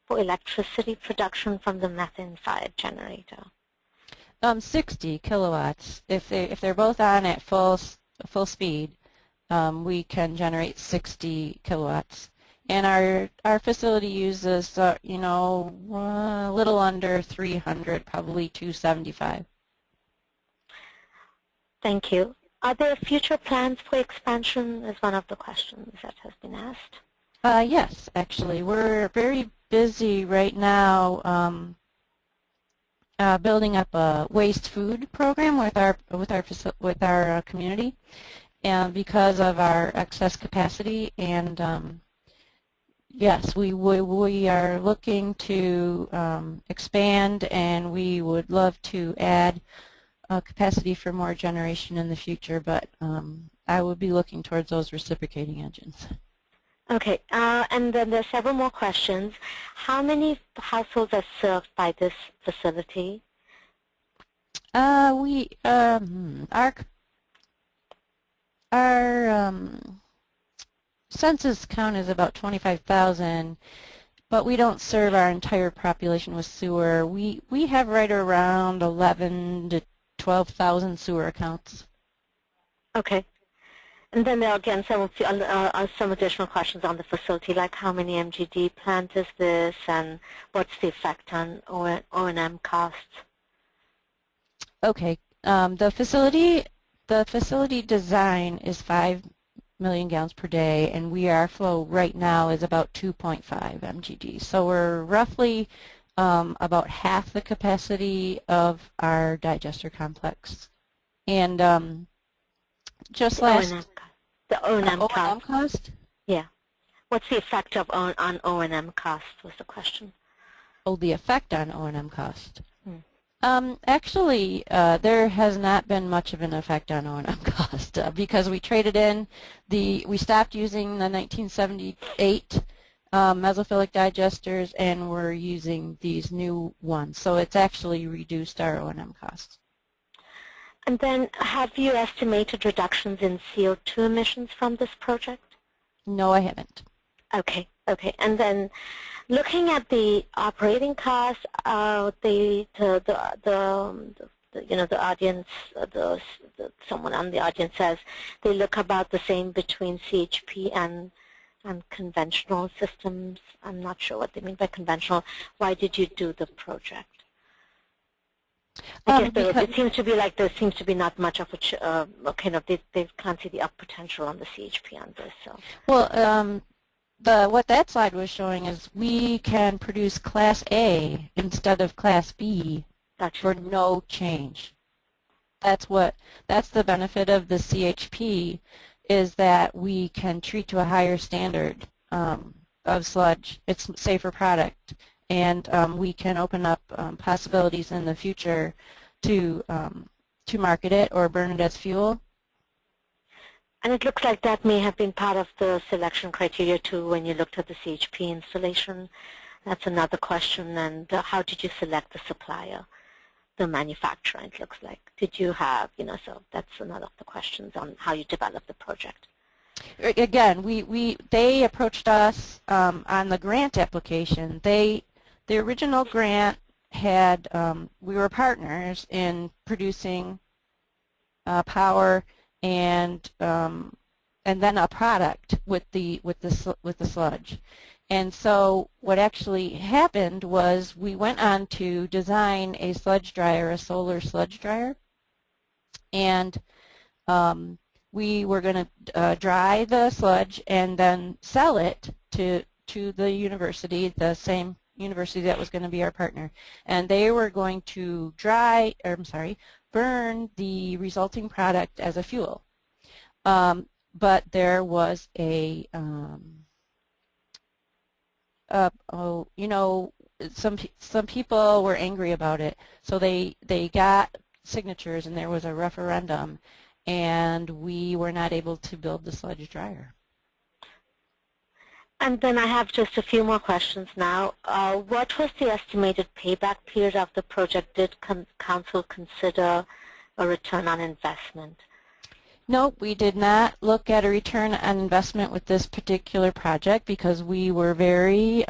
for electricity production from the methane-fired generator? 60 kilowatts. If they're both on at full speed, we can generate 60 kilowatts. And our facility uses, a little under 300, probably 275. Thank you. Are there future plans for expansion? Is one of the questions that has been asked. Yes, actually, we're very busy right now building up a waste food program with our community, and because of our excess capacity. And yes, we are looking to expand, and we would love to add capacity for more generation in the future, but I would be looking towards those reciprocating engines. Okay, and then there are several more questions. How many households are served by this facility? Our census count is about 25,000, but we don't serve our entire population with sewer. We have right around 11 to 12,000 sewer accounts. Okay. And then there are again some additional questions on the facility, like how many MGD plant is this, and what's the effect on O&M costs? Okay. The facility design is 5 million gallons per day, and our flow right now is about 2.5 MGD. So we're roughly about half the capacity of our digester complex. And just last... The O&M cost? Yeah. What's the effect on O&M cost was the question. Oh, the effect on O&M cost. Actually, there has not been much of an effect on O&M cost because we traded in we stopped using the 1978 mesophilic digesters, and we're using these new ones. So it's actually reduced our O&M costs. And then have you estimated reductions in CO2 emissions from this project? No, I haven't. Okay, okay. And then looking at the operating costs, the audience, someone on the audience says they look about the same between CHP and conventional systems. I'm not sure what they mean by conventional. Why did you do the project? I guess it seems to be like there seems to be not much of a kind of they can't see the up potential on the CHP on this. So well, what that slide was showing is we can produce Class A instead of Class B for no change. That's the benefit of the CHP, is that we can treat to a higher standard of sludge. It's a safer product, and we can open up possibilities in the future to market it or burn it as fuel. And it looks like that may have been part of the selection criteria too when you looked at the CHP installation. That's another question. And how did you select the supplier, the manufacturer, it looks like? Did you have, so that's another of the questions on how you developed the project. Again, they approached us on the grant application. The original grant had, we were partners in producing power and then a product with the sludge. And so what actually happened was we went on to design a sludge dryer, a solar sludge dryer, and we were going to dry the sludge and then sell it to the university, the same university that was going to be our partner, and they were going to burn the resulting product as a fuel. But there was some people were angry about it, so they got signatures and there was a referendum, and we were not able to build the sludge dryer. And then I have just a few more questions now. What was the estimated payback period of the project? Did Council consider a return on investment? No, we did not look at a return on investment with this particular project because we were very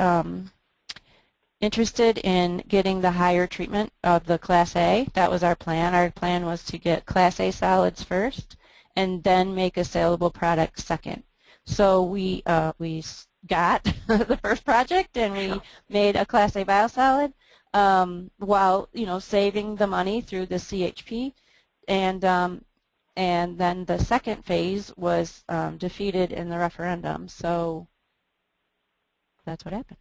interested in getting the higher treatment of the Class A. That was our plan. Our plan was to get Class A solids first and then make a saleable product second. So we got the first project and we made a Class A biosolid while saving the money through the CHP, and then the second phase was defeated in the referendum. So that's what happened.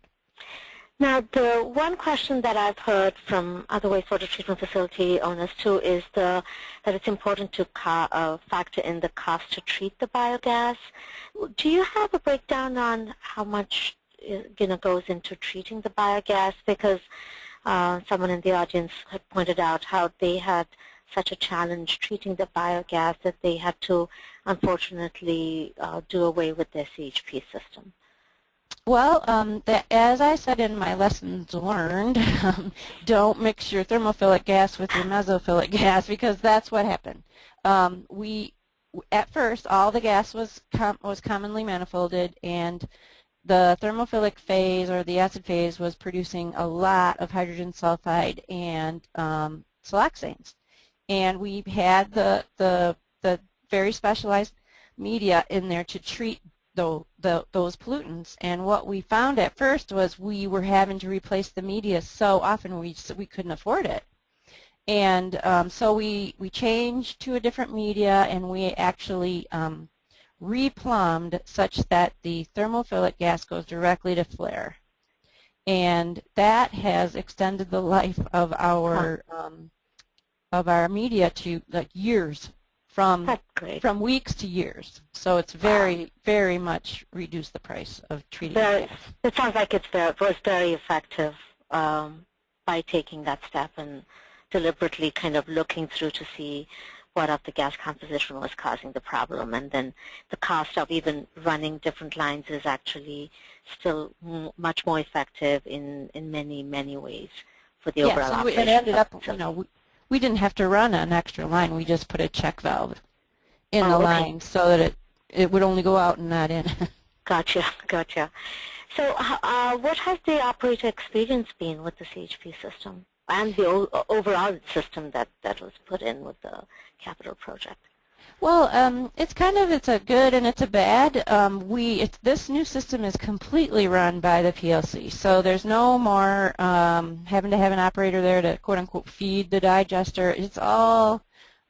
Now, the one question that I've heard from other wastewater treatment facility owners too is that it's important to factor in the cost to treat the biogas. Do you have a breakdown on how much goes into treating the biogas? Because someone in the audience had pointed out how they had such a challenge treating the biogas that they had to, unfortunately, do away with their CHP system. Well, as I said in my lessons learned, don't mix your thermophilic gas with your mesophilic gas, because that's what happened. At first, all the gas was commonly manifolded, and the thermophilic phase or the acid phase was producing a lot of hydrogen sulfide and siloxanes. And we had the very specialized media in there to treat those pollutants, and what we found at first was we were having to replace the media so often we couldn't afford it, and so we changed to a different media, and we actually replumbed such that the thermophilic gas goes directly to flare, and that has extended the life of our media to like years. From weeks to years. So it's very, very much reduced the price of treating gas. It sounds like it was very effective by taking that step and deliberately kind of looking through to see what of the gas composition was causing the problem, and then the cost of even running different lines is actually still much more effective in many, many ways for the overall Yes, operation. it ended up, we didn't have to run an extra line. We just put a check valve in the line so that it would only go out and not in. Gotcha, gotcha. So what has the operator experience been with the CHP system and the overall system that was put in with the capital project? Well, it's a good and it's a bad. This new system is completely run by the PLC, so there's no more having to have an operator there to quote unquote feed the digester. It's all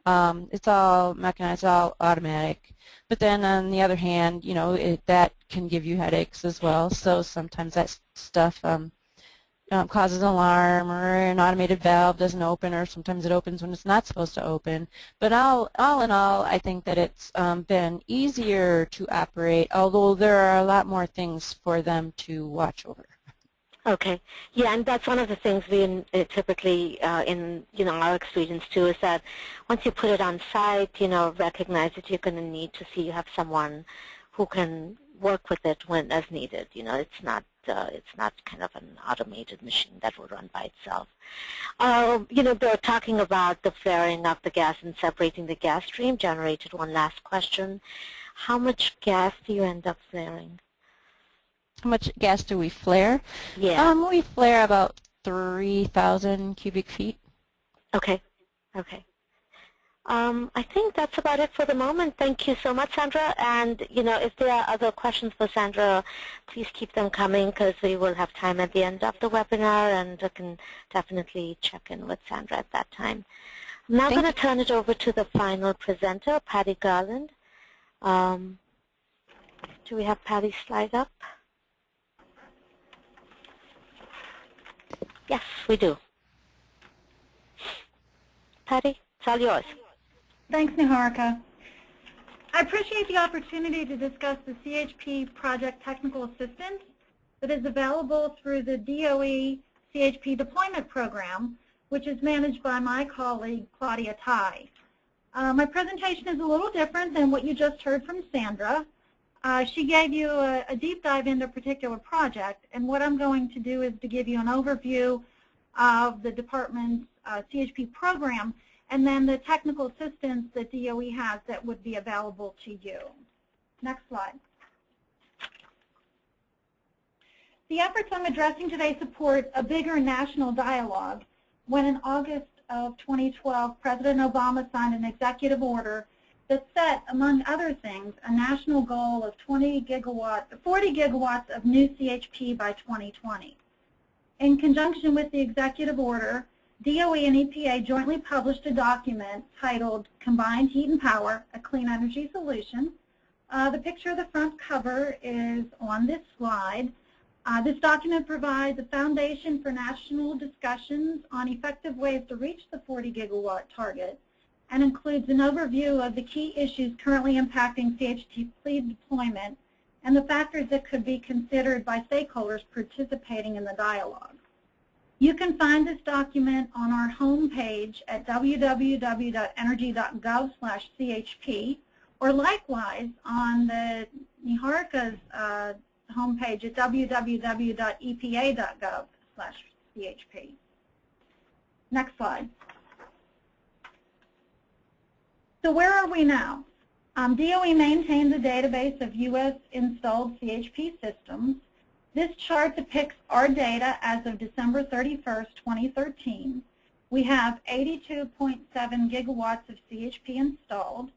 mechanized, all automatic. But then on the other hand, that can give you headaches as well. So sometimes that stuff causes an alarm, or an automated valve doesn't open, or sometimes it opens when it's not supposed to open. But all in all, I think that it's been easier to operate, although there are a lot more things for them to watch over. Okay. Yeah, and that's one of the things we typically in our experience too, is that once you put it on site, recognize that you're going to need to see you have someone who can work with it when as needed. It's not kind of an automated machine that will run by itself. They're talking about the flaring of the gas and separating the gas stream generated one last question. How much gas do you end up flaring? How much gas do we flare? Yeah. We flare about 3,000 cubic feet. Okay. Okay. I think that's about it for the moment. Thank you so much, Sandra. And, if there are other questions for Sandra, please keep them coming, because we will have time at the end of the webinar, and I can definitely check in with Sandra at that time. I'm now going to turn it over to the final presenter, Patty Garland. Do we have Patty's slide up? Yes, we do. Patty, it's all yours. Thanks, Niharika. I appreciate the opportunity to discuss the CHP project technical assistance that is available through the DOE CHP deployment program, which is managed by my colleague, Claudia Tai. My presentation is a little different than what you just heard from Sandra. She gave you a deep dive into a particular project, and what I'm going to do is to give you an overview of the department's CHP program, and then the technical assistance that DOE has that would be available to you. Next slide. The efforts I'm addressing today support a bigger national dialogue when in August of 2012, President Obama signed an executive order that set, among other things, a national goal of 40 gigawatts of new CHP by 2020. In conjunction with the executive order, DOE and EPA jointly published a document titled Combined Heat and Power, a Clean Energy Solution. The picture of the front cover is on this slide. This document provides a foundation for national discussions on effective ways to reach the 40 gigawatt target, and includes an overview of the key issues currently impacting CHP deployment and the factors that could be considered by stakeholders participating in the dialogue. You can find this document on our homepage at www.energy.gov/CHP, or likewise on the Niharika's homepage at www.epa.gov/CHP. Next slide. So where are we now? DOE maintains a database of U.S. installed CHP systems. This chart depicts our data as of December 31st, 2013. We have 82.7 gigawatts of CHP installed.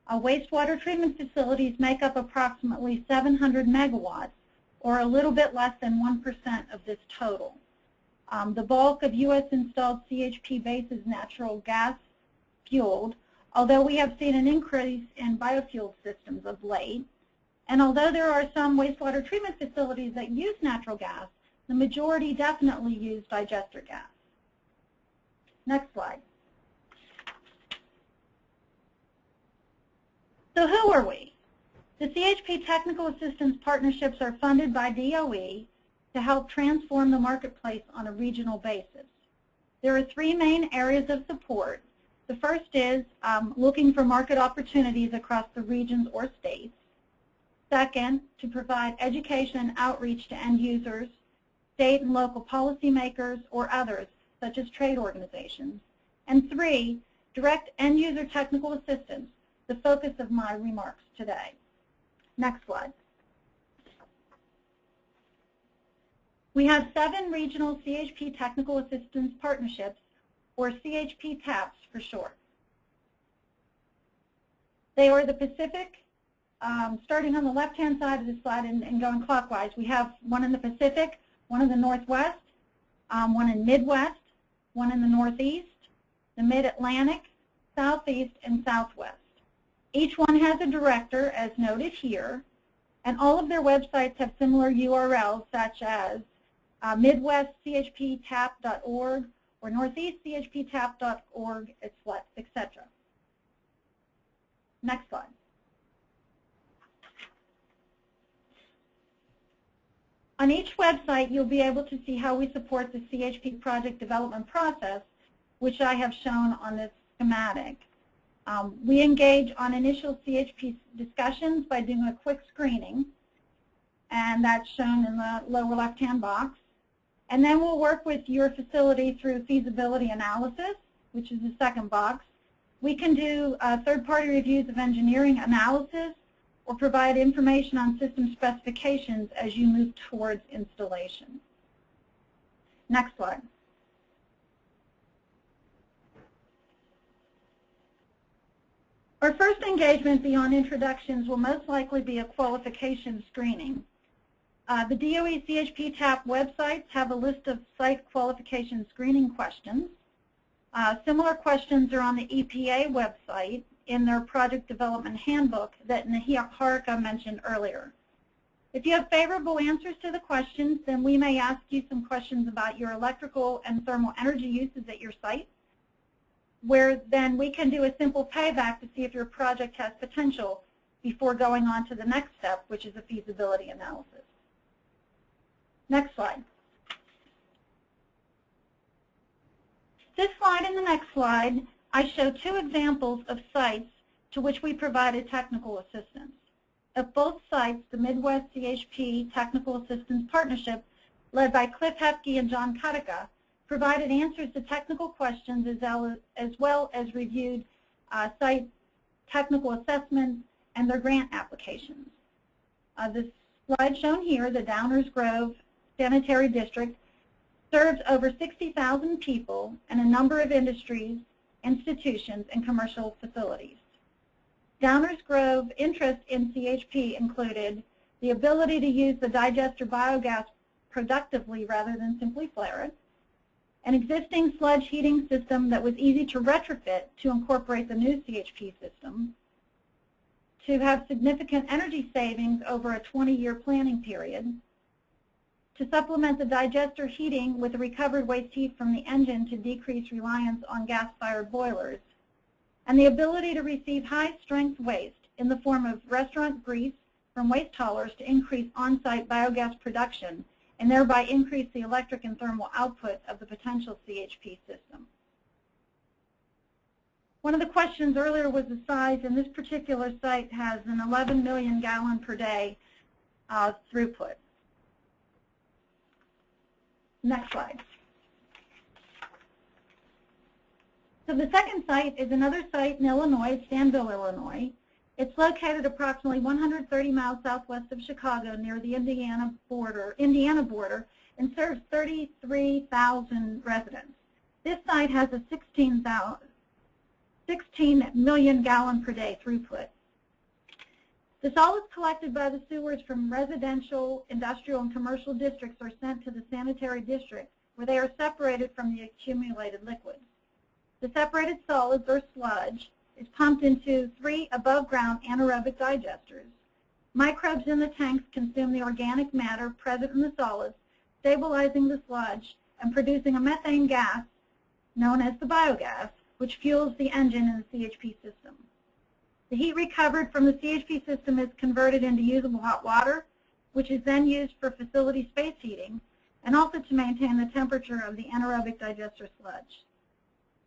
Wastewater treatment facilities make up approximately 700 megawatts, or a little bit less than 1% of this total. The bulk of U.S. installed CHP base is natural gas fueled, although we have seen an increase in biofuel systems of late. And although there are some wastewater treatment facilities that use natural gas, the majority definitely use digester gas. Next slide. So who are we? The CHP Technical Assistance Partnerships are funded by DOE to help transform the marketplace on a regional basis. There are three main areas of support. The first is looking for market opportunities across the regions or states. Second, to provide education and outreach to end users, state and local policymakers, or others, such as trade organizations. And three, direct end user technical assistance, the focus of my remarks today. Next slide. We have 7 regional CHP technical assistance partnerships, or CHP TAPs for short. They are the Pacific, starting on the left-hand side of the slide and going clockwise. We have one in the Pacific, one in the Northwest, one in Midwest, one in the Northeast, the Mid-Atlantic, Southeast, and Southwest. Each one has a director, as noted here, and all of their websites have similar URLs, such as MidwestCHPTAP.org or NortheastCHPTAP.org, etc. Next slide. On each website, you'll be able to see how we support the CHP project development process, which I have shown on this schematic. We engage on initial CHP discussions by doing a quick screening, and that's shown in the lower left-hand box. And then we'll work with your facility through feasibility analysis, which is the second box. We can do third-party reviews of engineering analysis or provide information on system specifications as you move towards installation. Next slide. Our first engagement beyond introductions will most likely be a qualification screening. The DOE CHP TAP websites have a list of site qualification screening questions. Similar questions are on the EPA website in their project development handbook that Niharika mentioned earlier. If you have favorable answers to the questions, then we may ask you some questions about your electrical and thermal energy uses at your site, where then we can do a simple payback to see if your project has potential before going on to the next step, which is a feasibility analysis. Next slide. This slide and the next slide, I show 2 examples of sites to which we provided technical assistance. At both sites, the Midwest CHP Technical Assistance Partnership, led by Cliff Hepke and John Kutica, provided answers to technical questions as well as reviewed site technical assessments and their grant applications. The slide shown here, the Downers Grove Sanitary District, serves over 60,000 people and a number of industries, institutions, and commercial facilities. Downers Grove interest in CHP included the ability to use the digester biogas productively rather than simply flare it, an existing sludge heating system that was easy to retrofit to incorporate the new CHP system, to have significant energy savings over a 20-year planning period, to supplement the digester heating with the recovered waste heat from the engine to decrease reliance on gas-fired boilers, and the ability to receive high-strength waste in the form of restaurant grease from waste haulers to increase on-site biogas production and thereby increase the electric and thermal output of the potential CHP system. One of the questions earlier was the size, and this particular site has an 11 million gallon per day throughput. Next slide. So the second site is another site in Illinois, Stanville, Illinois. It's located approximately 130 miles southwest of Chicago near the Indiana border, and serves 33,000 residents. This site has a 16 million gallon per day throughput. The solids collected by the sewers from residential, industrial, and commercial districts are sent to the sanitary district, where they are separated from the accumulated liquids. The separated solids, or sludge, is pumped into 3 above-ground anaerobic digesters. Microbes in the tanks consume the organic matter present in the solids, stabilizing the sludge and producing a methane gas known as the biogas, which fuels the engine in the CHP system. The heat recovered from the CHP system is converted into usable hot water, which is then used for facility space heating and also to maintain the temperature of the anaerobic digester sludge.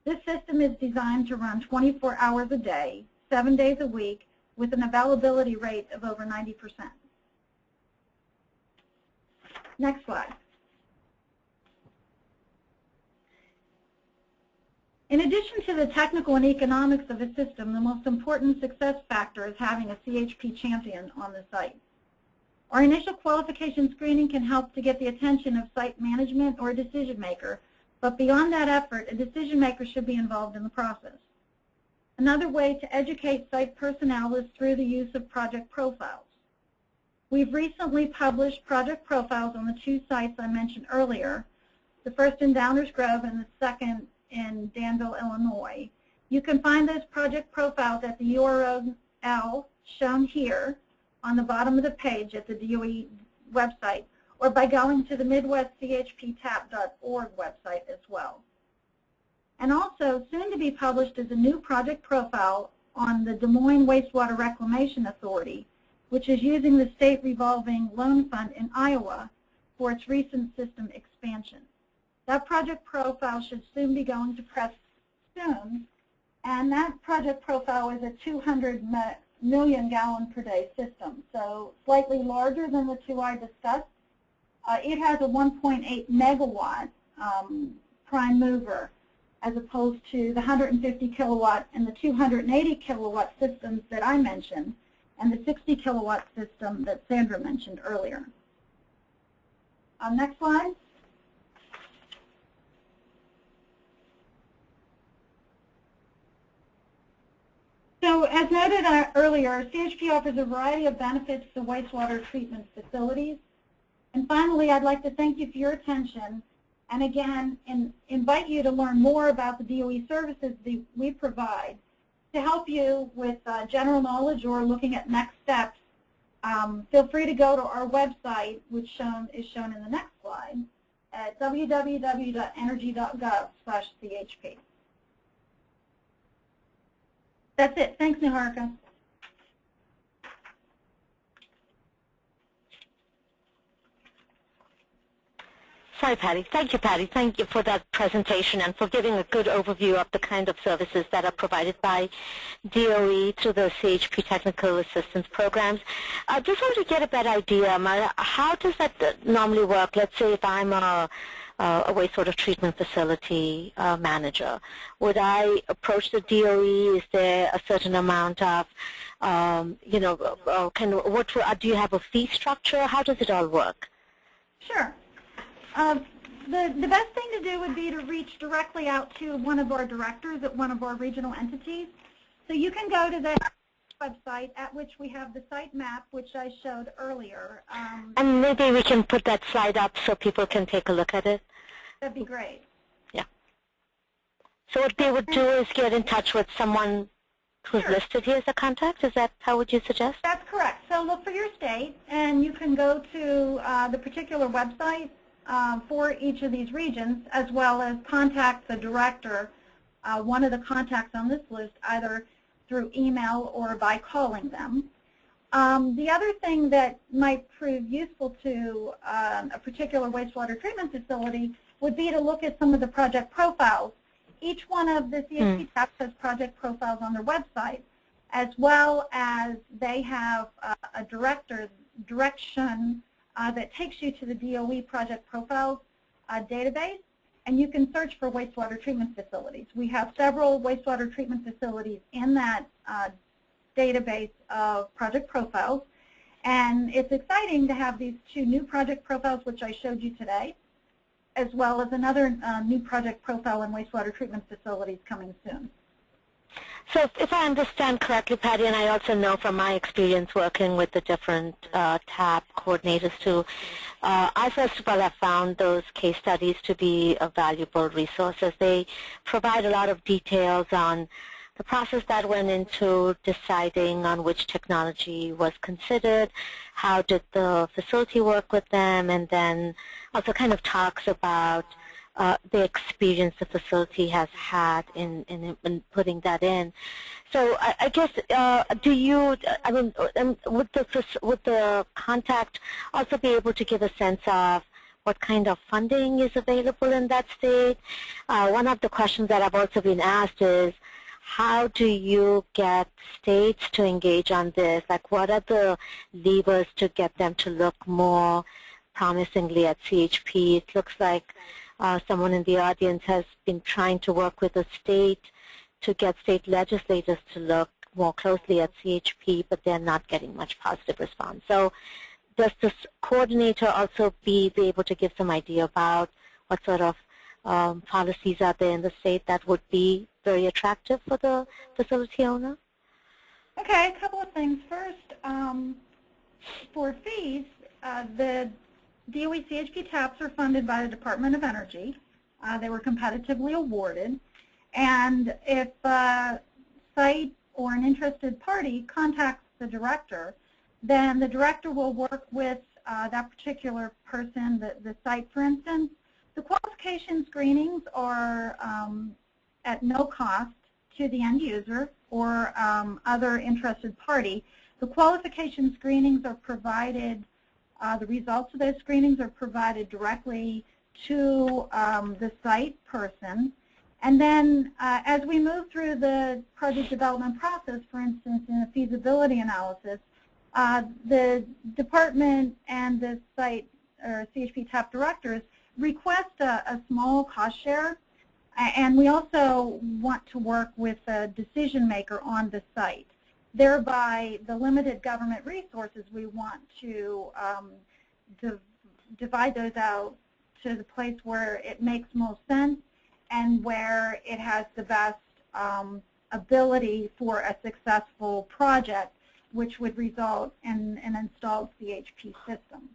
This system is designed to run 24 hours a day, 7 days a week, with an availability rate of over 90%. Next slide. In addition to the technical and economics of a system, the most important success factor is having a CHP champion on the site. Our initial qualification screening can help to get the attention of site management or a decision maker, but beyond that effort, a decision maker should be involved in the process. Another way to educate site personnel is through the use of project profiles. We've recently published project profiles on the 2 sites I mentioned earlier, the first in Downers Grove and the second in Danville, Illinois. You can find those project profiles at the URL shown here on the bottom of the page at the DOE website, or by going to the MidwestCHPTAP.org website as well. And also, soon to be published is a new project profile on the Des Moines Wastewater Reclamation Authority, which is using the State Revolving Loan Fund in Iowa for its recent system expansion. That project profile should soon be going to press soon, and that project profile is a 200 million gallon per day system, so slightly larger than the 2 I discussed. It has a 1.8 megawatt prime mover, as opposed to the 150 kilowatt and the 280 kilowatt systems that I mentioned, and the 60 kilowatt system that Sandra mentioned earlier. Next slide. So as noted earlier, CHP offers a variety of benefits to wastewater treatment facilities. And finally, I'd like to thank you for your attention, and again, invite you to learn more about the DOE services that we provide. To help you with general knowledge or looking at next steps, feel free to go to our website, which is shown in the next slide, at www.energy.gov/CHP. That's it. Thanks, Niharika. Sorry, Patty. Thank you, Patty. Thank you for that presentation and for giving a good overview of the kind of services that are provided by DOE through the CHP Technical Assistance Programs. I just wanted to get a better idea. How does that normally work? Let's say if I'm a wastewater treatment facility manager. Would I approach the DOE? Is there a certain amount of, do you have a fee structure? How does it all work? Sure. The best thing to do would be to reach directly out to one of our directors at one of our regional entities. So you can go to the website at which we have the site map, which I showed earlier. And maybe we can put that slide up so people can take a look at it. That'd be great. Yeah. So what they would do is get in touch with someone who's listed here as a contact? Is that how would you suggest? That's correct. So look for your state, and you can go to the particular website for each of these regions, as well as contact the director, one of the contacts on this list, either through email or by calling them. The other thing that might prove useful to a particular wastewater treatment facility would be to look at some of the project profiles. Each one of the CHP TAPs has project profiles on their website, as well as they have a direction that takes you to the DOE project profiles database, and you can search for wastewater treatment facilities. We have several wastewater treatment facilities in that database of project profiles, and it's exciting to have these 2 new project profiles, which I showed you today, as well as another new project profile in wastewater treatment facilities coming soon. So if I understand correctly, Patty, and I also know from my experience working with the different TAP coordinators too, I first of all have found those case studies to be a valuable resource, as they provide a lot of details on the process that went into deciding on which technology was considered, how did the facility work with them, and then also kind of talks about the experience the facility has had in putting that in. So I guess, do you, I mean, would the contact also be able to give a sense of what kind of funding is available in that state. One of the questions that I've also been asked is, how do you get states to engage on this? Like, what are the levers to get them to look more promisingly at CHP? It looks like someone in the audience has been trying to work with the state to get state legislators to look more closely at CHP, but they're not getting much positive response. So does this coordinator also be able to give some idea about what sort of policies are there in the state that would be very attractive for the facility owner? Okay, a couple of things. First, for fees, the DOE CHP TAPs are funded by the Department of Energy. They were competitively awarded. And if a site or an interested party contacts the director, then the director will work with that particular person, the site, for instance. The qualification screenings are at no cost to the end user or other interested party. The qualification screenings are provided, the results of those screenings are provided directly to the site person. And then as we move through the project development process, for instance, in a feasibility analysis, the department and the site or CHP TAP directors request a small cost share. And we also want to work with a decision maker on the site. Thereby, the limited government resources, we want to divide those out to the place where it makes most sense and where it has the best ability for a successful project, which would result in an installed CHP system.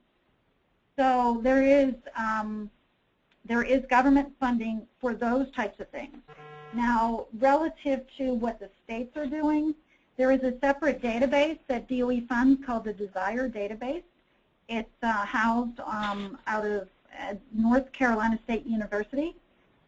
So there is government funding for those types of things. Now, relative to what the states are doing, there is a separate database that DOE funds called the Desire Database. It's housed out of North Carolina State University.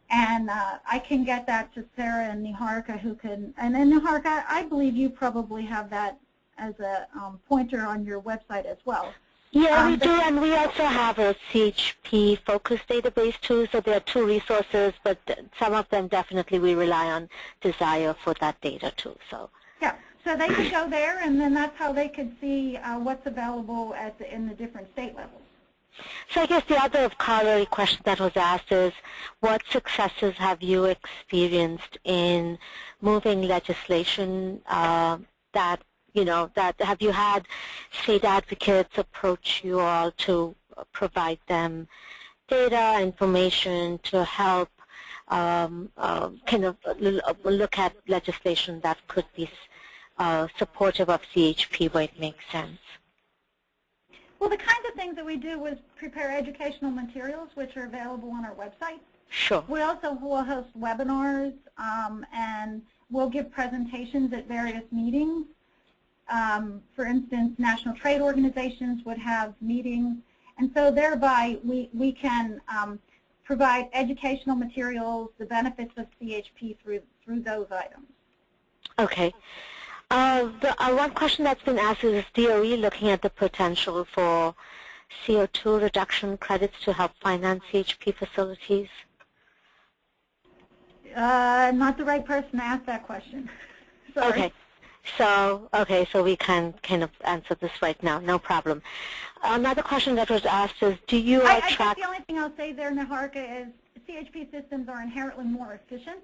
And I can get that to Sarah and Niharika, who can, and then Niharika, I believe you probably have that as a pointer on your website as well. Yeah, we do, and we also have a CHP focus database too, so there are two resources, but some of them definitely we rely on Desire for that data too. So yeah, so they could go there, and then that's how they could see what's available in the different state levels. So I guess the other corollary question that was asked is, what successes have you experienced in moving legislation that, you know, that have you had state advocates approach you all to provide them data, information to help kind of look at legislation that could be supportive of CHP where it makes sense? Well, the kinds of things that we do is prepare educational materials, which are available on our website. Sure. We also will host webinars, and we'll give presentations at various meetings. For instance, national trade organizations would have meetings, and so thereby we can provide educational materials, the benefits of CHP through those items. Okay. One question that's been asked is DOE looking at the potential for CO2 reduction credits to help finance CHP facilities? Not the right person to ask that question. Sorry. Okay. So we can kind of answer this right now. No problem. Another question that was asked is, do you I track? think the only thing I'll say there, Niharika, is CHP systems are inherently more efficient.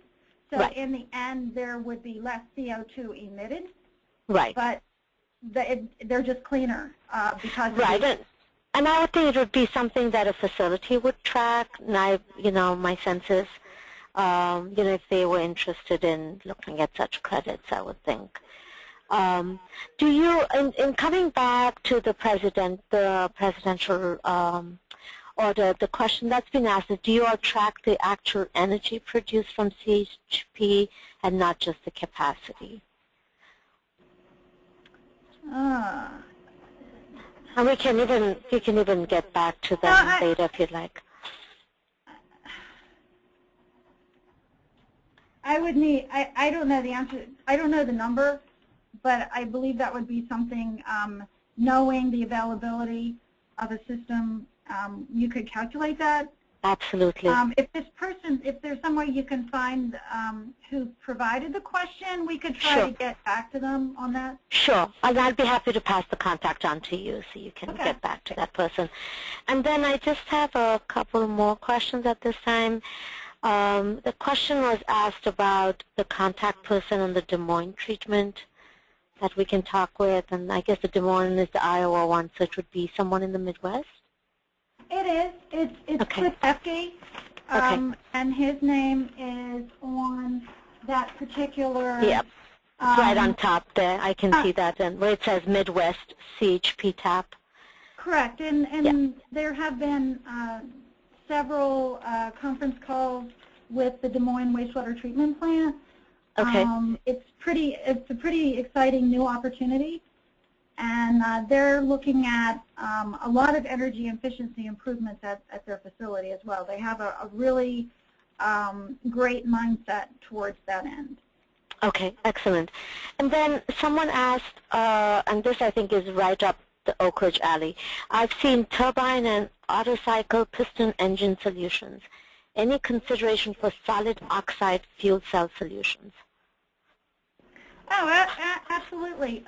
So right. In the end, there would be less CO2 emitted. Right. But they're just cleaner because of right. And I would think it would be something that a facility would track. And my sense is, if they were interested in looking at such credits, I would think. Do you, in coming back to the presidential order, the question that's been asked is, do you all track the actual energy produced from CHP and not just the capacity? And we can even get back to them later if you'd like. I would need, I don't know the answer, I don't know the number, but I believe that would be something, knowing the availability of a system you could calculate that. Absolutely. If there's some way you can find who provided the question, we could try to get back to them on that. Sure. I'd be happy to pass the contact on to you so you can get back to that person. And then I just have a couple more questions at this time. The question was asked about the contact person on the Des Moines treatment that we can talk with, and I guess the Des Moines is the Iowa one, so it would be someone in the Midwest? It is. It's Chris Efke, and his name is on that particular. Yep. Right on top there. I can see that, and where it says Midwest CHP TAP. Correct, and there have been several conference calls with the Des Moines wastewater treatment plant. Okay. It's a pretty exciting new opportunity, and they're looking at a lot of energy efficiency improvements at their facility as well. They have a really great mindset towards that end. Okay, excellent. And then someone asked, and this I think is right up the Oak Ridge alley, I've seen turbine and autocycle piston engine solutions. Any consideration for solid oxide fuel cell solutions? Oh, absolutely.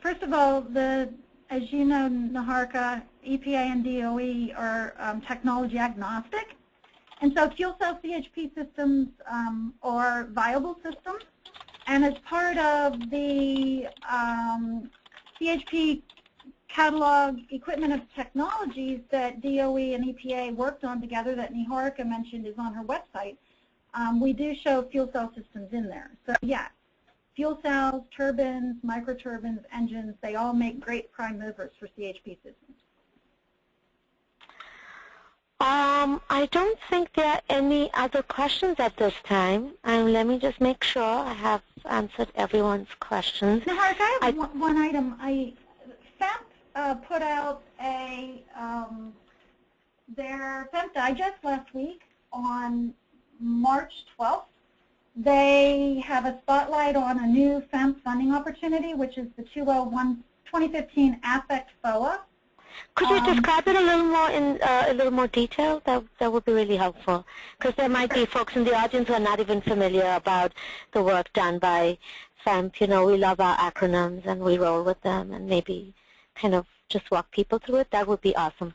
First of all, as you know, Niharika, EPA and DOE are technology agnostic. And so fuel cell CHP systems are viable systems. And as part of the CHP catalog equipment of technologies that DOE and EPA worked on together that Niharika mentioned is on her website, we do show fuel cell systems in there. So yeah, fuel cells, turbines, microturbines, engines, they all make great prime movers for CHP systems. I don't think there are any other questions at this time. Let me just make sure I have answered everyone's questions. Niharika, I have one item. FEMP put out their FEMP Digest last week on March 12th. They have a spotlight on a new FEMP funding opportunity, which is the 2015 AFFECT FOA. Could you describe it a little more in a little more detail? That would be really helpful, because there might be folks in the audience who are not even familiar about the work done by FEMP. You know, we love our acronyms and we roll with them, and maybe kind of just walk people through it. That would be awesome.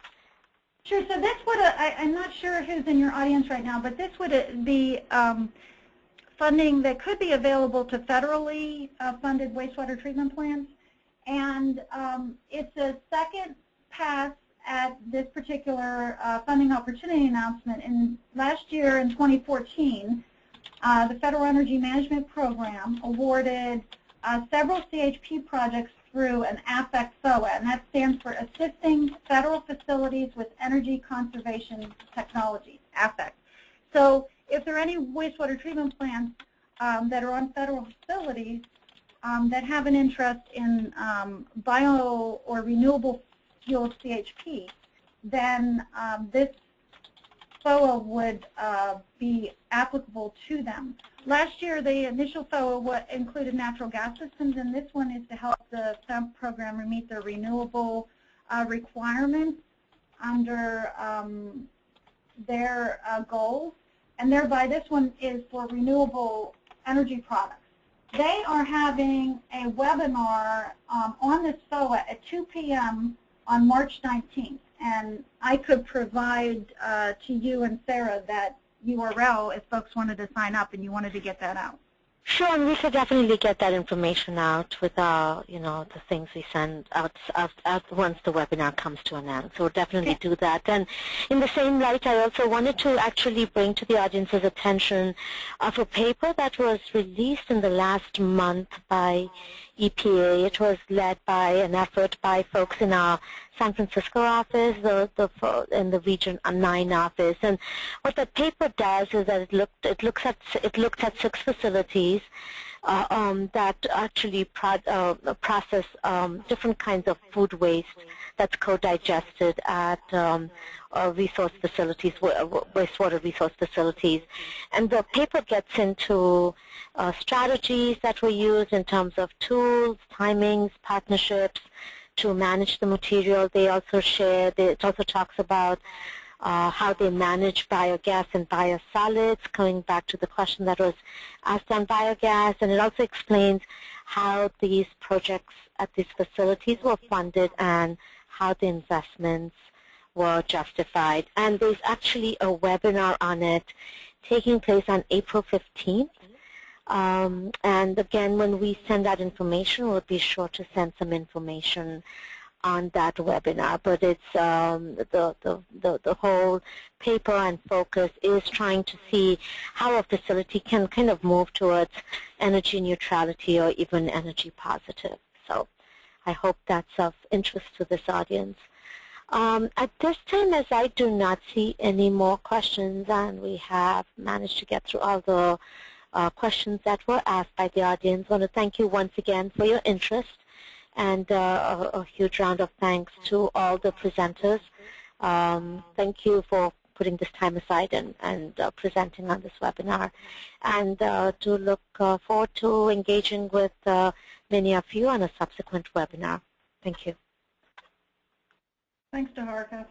Sure. So this would I'm not sure who's in your audience right now, but this would be funding that could be available to federally funded wastewater treatment plants, and it's a second pass at this particular funding opportunity announcement. And last year in 2014, the Federal Energy Management Program awarded several CHP projects through an AFFECT FOA, and that stands for Assisting Federal Facilities with Energy Conservation Technologies, AFFECT. So if there are any wastewater treatment plants that are on federal facilities that have an interest in bio or renewable fuel CHP, then this FOA would be applicable to them. Last year, the initial FOA included natural gas systems, and this one is to help the FEMP program meet their renewable requirements under their goals, and thereby this one is for renewable energy products. They are having a webinar on this FOA at 2 p.m. on March 19th, and I could provide to you and Sarah that URL if folks wanted to sign up and you wanted to get that out. Sure, and we should definitely get that information out with our, the things we send out once the webinar comes to an end. So we'll definitely do that. And in the same light, I also wanted to actually bring to the audience's attention of a paper that was released in the last month by EPA. It was led by an effort by folks in our San Francisco office, in the Region 9 office. And what the paper does is that it looked at 6 facilities that actually process different kinds of food waste that's co-digested at resource facilities, wastewater resource facilities. And the paper gets into strategies that were used in terms of tools, timings, partnerships to manage the material. They also share, it also talks about how they manage biogas and biosolids, coming back to the question that was asked on biogas, and it also explains how these projects at these facilities were funded and how the investments were justified. And there's actually a webinar on it taking place on April 15th. And again, when we send that information, we'll be sure to send some information on that webinar. But it's the whole paper and focus is trying to see how a facility can kind of move towards energy neutrality or even energy positive. So I hope that's of interest to this audience. At this time, as I do not see any more questions, and we have managed to get through all the questions that were asked by the audience, I want to thank you once again for your interest, and a huge round of thanks to all the presenters. Thank you for putting this time aside and presenting on this webinar, and to look forward to engaging with many of you on a subsequent webinar. Thank you. Thanks, Niharika.